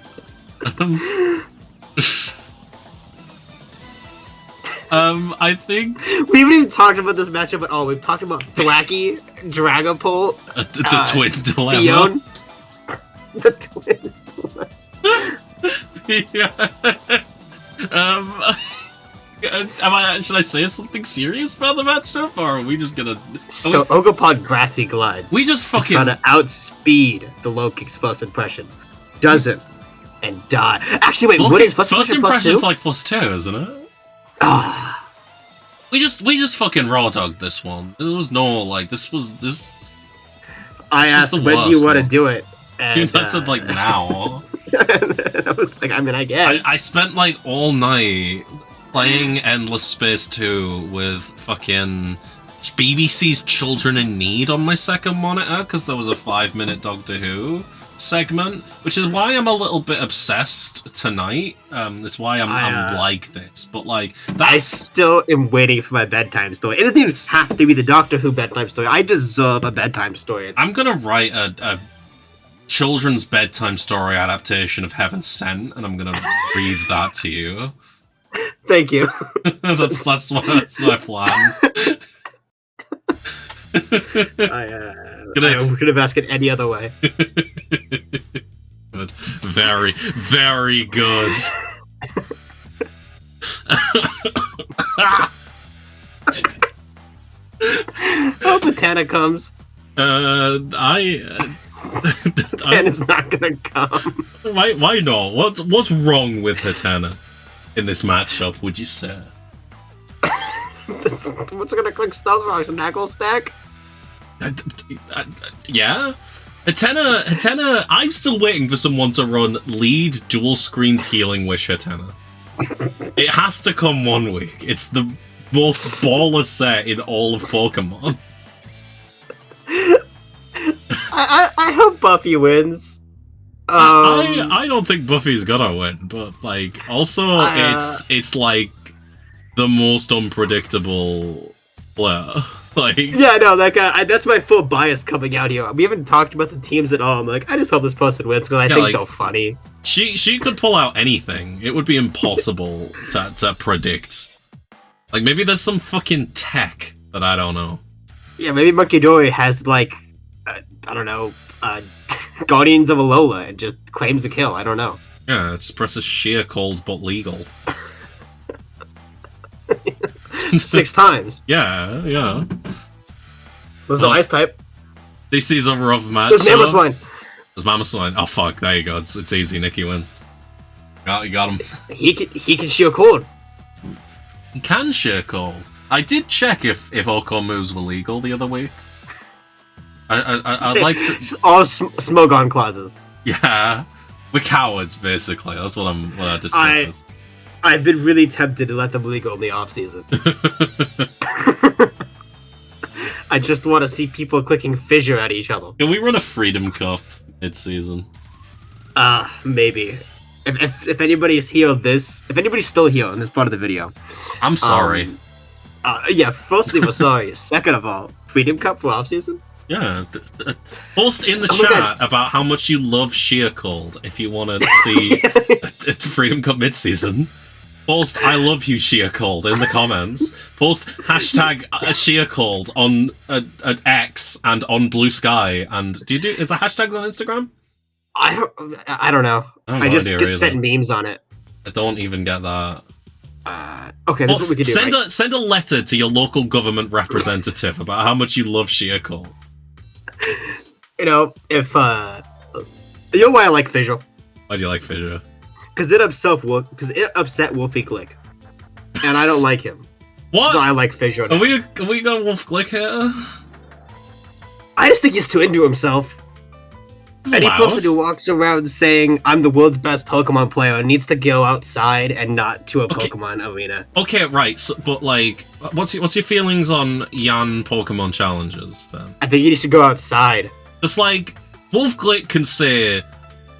I think We haven't even talked about this matchup at all. We've talked about Thwacky, Dragapult, the Twin Dilemma. Fion. The Twin Dilemma. Yeah. Should I say something serious about the matchup, or are we just gonna? So Ogapod Grassy Glides. We just fucking try to outspeed the low kick's first impression. Doesn't. And die. Actually, wait, what is first impression plus 2? is like +2, isn't it? Ah. We just fucking raw dogged this one. There was no like this. I asked, when do you want to do it? And, I said like now. I was like, I mean, I guess. I spent like all night playing Endless Space 2 with fucking BBC's Children in Need on my second monitor because there was a 5-minute Doctor Who segment, which is why I'm a little bit obsessed tonight. It's why I'm like this. But like, I still am waiting for my bedtime story. It doesn't even have to be the Doctor Who bedtime story. I deserve a bedtime story. I'm gonna write a children's bedtime story adaptation of Heaven Sent, and I'm gonna read that to you. Thank you. that's my plan. I could have asked it any other way. Good. Very, very good. Hope Tana comes. Tana's not gonna come. Why not? What's wrong with Hatana in this matchup, would you say? What's gonna click Stealth Rocks and Knuckle Stack? Yeah. Hatena, I'm still waiting for someone to run lead dual screens healing wish Hatena. It has to come one week. It's the most baller set in all of Pokemon. I hope Buffy wins. I don't think Buffy's gonna win, but like also it's like the most unpredictable player. Like, yeah, no, that guy. That's my full bias coming out here. We haven't talked about the teams at all. I'm like, I just hope this person wins because I think they're funny. She could pull out anything. It would be impossible to predict. Like maybe there's some fucking tech that I don't know. Yeah, maybe Monkey Dory has like, I don't know, Guardians of Alola and just claims the kill. I don't know. Yeah, just presses sheer cold but legal. 6 times. Yeah. Was the ice type? This is a rough match. There's Mamoswine. There's Mamoswine. Oh fuck! There you go. It's easy. Nikki wins. You got him. He can sheer cold. He can sheer cold. I did check if Oko moves were legal the other week. I'd like to. All Smogon clauses. Yeah, we're cowards basically. That's what I describe as. I've been really tempted to let them legal in the off season. I just want to see people clicking fissure at each other. Can we run a Freedom Cup mid-season? Maybe. If anybody's here, if anybody's still here in this part of the video, I'm sorry. Yeah. Firstly, we're sorry. Second of all, Freedom Cup for off season. Yeah. Post in the chat about how much you love Sheer Cold if you want to see a Freedom Cup mid-season. Post I love you Sheer Cold in the comments. Post hashtag Sheer Cold on X and on Blue Sky. And is the hashtags on Instagram? I don't know. I just get sent memes on it. I don't even get that. Okay, this is what we can do. Send a letter to your local government representative about how much you love Sheer Cold. You know, if you know why I like Fissure? Why do you like Fissure? Because it upset Wolfie Glick, and I don't like him. What? So I like Fissure. Are we got Wolf Glick here? I just think he's too into himself. Any person who walks around saying I'm the world's best Pokemon player needs to go outside and not to a Pokemon arena. Okay, right. So, but like, what's your feelings on Yan Pokemon challenges then? I think he needs to go outside. It's like Wolf Glick can say,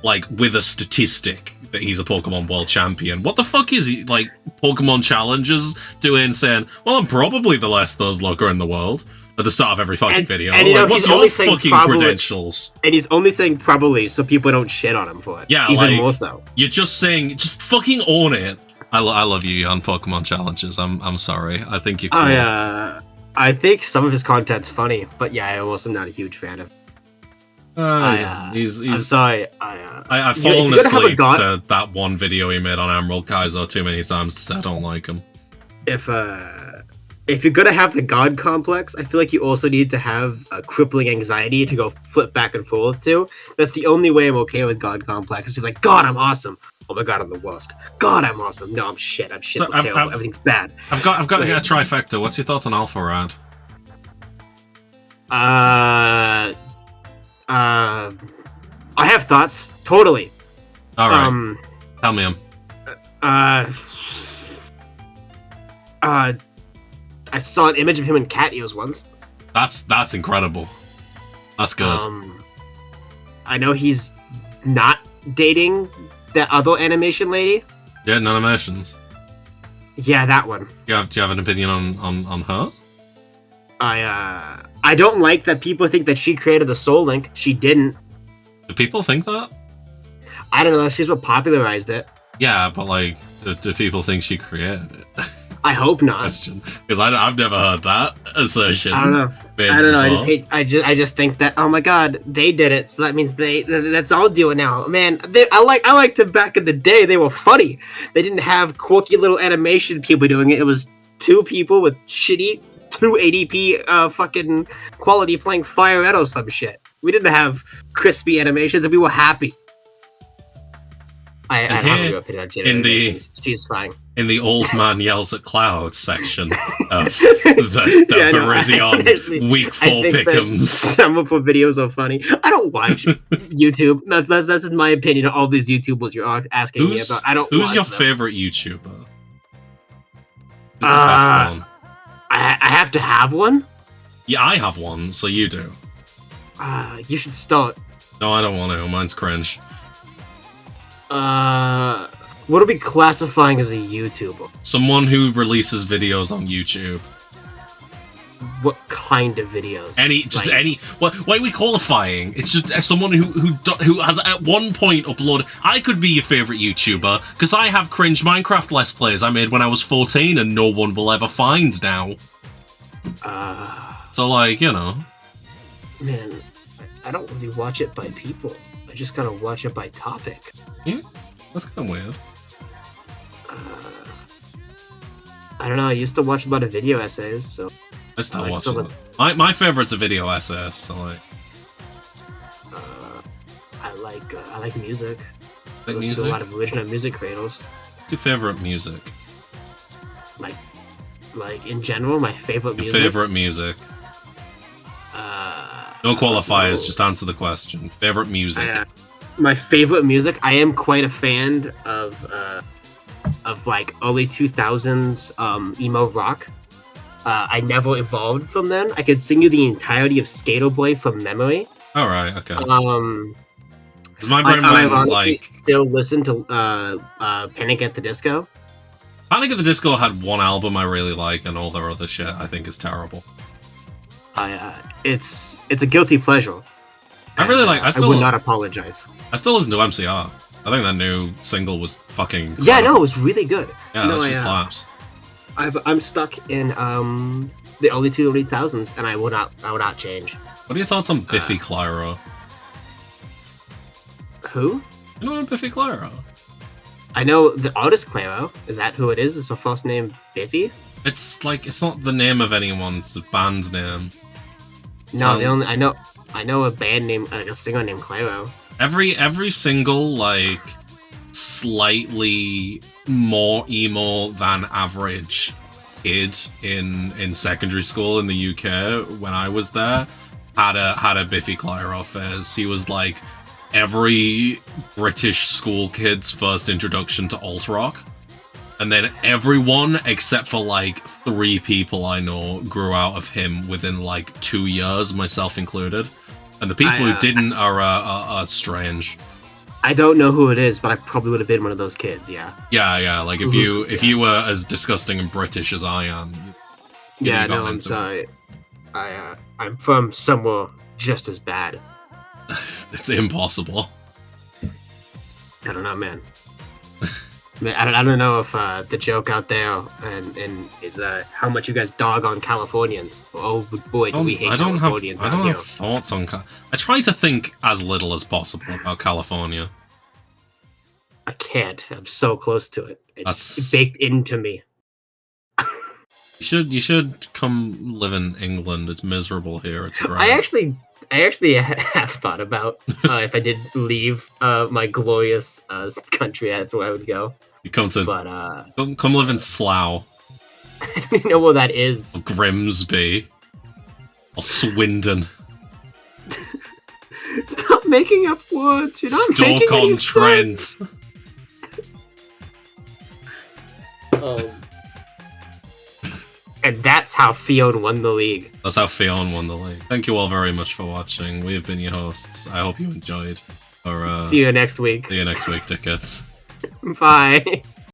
like, with a statistic that he's a Pokemon World Champion. What the fuck is he, like, Pokemon challenges doing saying, well, I'm probably the less Nuzlocke in the world at the start of every fucking video. And, you know, what's your fucking credentials? And he's only saying probably so people don't shit on him for it. Yeah, even like, more so. You're just saying, just fucking own it. I love you on Pokemon challenges. I'm sorry. I think you're cool. I think some of his content's funny, but yeah, I'm also not a huge fan of. He's I'm sorry. I've fallen asleep to that one video he made on Emerald Kaiser too many times to say I don't like him. If you're gonna have the God complex, I feel like you also need to have a crippling anxiety to go flip back and forth to. That's the only way I'm okay with God complex. Is to be like, God, I'm awesome. Oh my God, I'm the worst. God, I'm awesome. No, I'm shit. I'm shit. I'm terrible. Everything's bad. I've got to get a trifecta. What's your thoughts on Alpha Rad? I have thoughts. Totally. All right. Tell me them. I saw an image of him in cat ears once. That's incredible. That's good. I know he's not dating that other animation lady. Yeah, Animations. Yeah, that one. Do you have an opinion on her? I don't like that people think that she created the Soul Link. She didn't. Do people think that? I don't know. She's what popularized it. Yeah, but like, do people think she created it? I hope not. Question, because I've never heard that assertion. I don't know. I don't know. I just think that, oh my god, they did it, so that means that's all do it now. Man, I like to back in the day. They were funny. They didn't have quirky little animation people doing it. It was two people with shitty 280p fucking quality playing Fire Red or some shit. We didn't have crispy animations, and we were happy. I don't have a opinion on Jade Animations. She's fine. In the old man yells at clouds section of the Virizion Week 4 Pickems. Some of her videos are funny. I don't watch YouTube. That's my opinion on all these YouTubers you're asking me about. I don't. Who's your favorite YouTuber? Who's the best one? I have to have one? Yeah, I have one, so you do. You should start. No, I don't want to. Mine's cringe. What are we classifying as a YouTuber? Someone who releases videos on YouTube. What kind of videos? What are we qualifying? It's just someone who has at one point uploaded. I could be your favorite YouTuber because I have cringe Minecraft Let's Plays I made when I was 14 and no one will ever find now. So like, you know. Man, I don't really watch it by people. I just kind of watch it by topic. Yeah, that's kind of weird. I don't know. I used to watch a lot of video essays, so I still watch it. My favorite's a video essay, so like. I like music. Like music? A lot of original music creators. What's your favorite music? Like in general, my favorite music. Favorite music. No qualifiers. Just answer the question. Favorite music. My favorite music. I am quite a fan of like early 2000s emo rock. I never evolved from then. I could sing you the entirety of Skater Boy from memory. All right. Okay. Because my brain went like. Still listen to Panic at the Disco. Panic at the Disco had one album I really like, and all their other shit I think is terrible. It's a guilty pleasure. I really like. I would not apologize. I still listen to MCR. I think that new single was fucking. Incredible. Yeah, no, it was really good. Yeah, that shit slaps. I'm stuck in the early 2000s, and I will not change. What are your thoughts on Biffy Clyro? Who? You know Biffy Clyro? I know the artist Claro. Is that who it is? Is her first name Biffy? It's not the name of anyone. It's the band name. No, I know a band name, like a singer named Claro. Every single like slightly more emo than average kid in secondary school in the UK when I was there had a Biffy Clyro phase. He was like every British school kid's first introduction to alt rock. And then everyone, except for like 3 people I know, grew out of him within like 2 years, myself included. And the people who didn't are strange. I don't know who it is, but I probably would have been one of those kids, yeah. Yeah. Like if you were as disgusting and British as I am. I'm sorry. I'm from somewhere just as bad. It's impossible. I don't know, man. I don't know if the joke out there and is how much you guys dog on Californians. Oh boy, do we hate Californians. I don't have thoughts on. I try to think as little as possible about California. I can't. I'm so close to it. It's baked into me. You should come live in England. It's miserable here. It's great. I actually have thought about if I did leave my glorious country, that's where I would go. You come live in Slough. I don't even know where that is. Or Grimsby. Or Swindon. Stop making up words. You're not making any Stoke-on-Trent. sense. And that's how Fionn won the league. That's how Fionn won the league. Thank you all very much for watching. We have been your hosts. I hope you enjoyed. See you next week. See you next week, dickheads. Bye.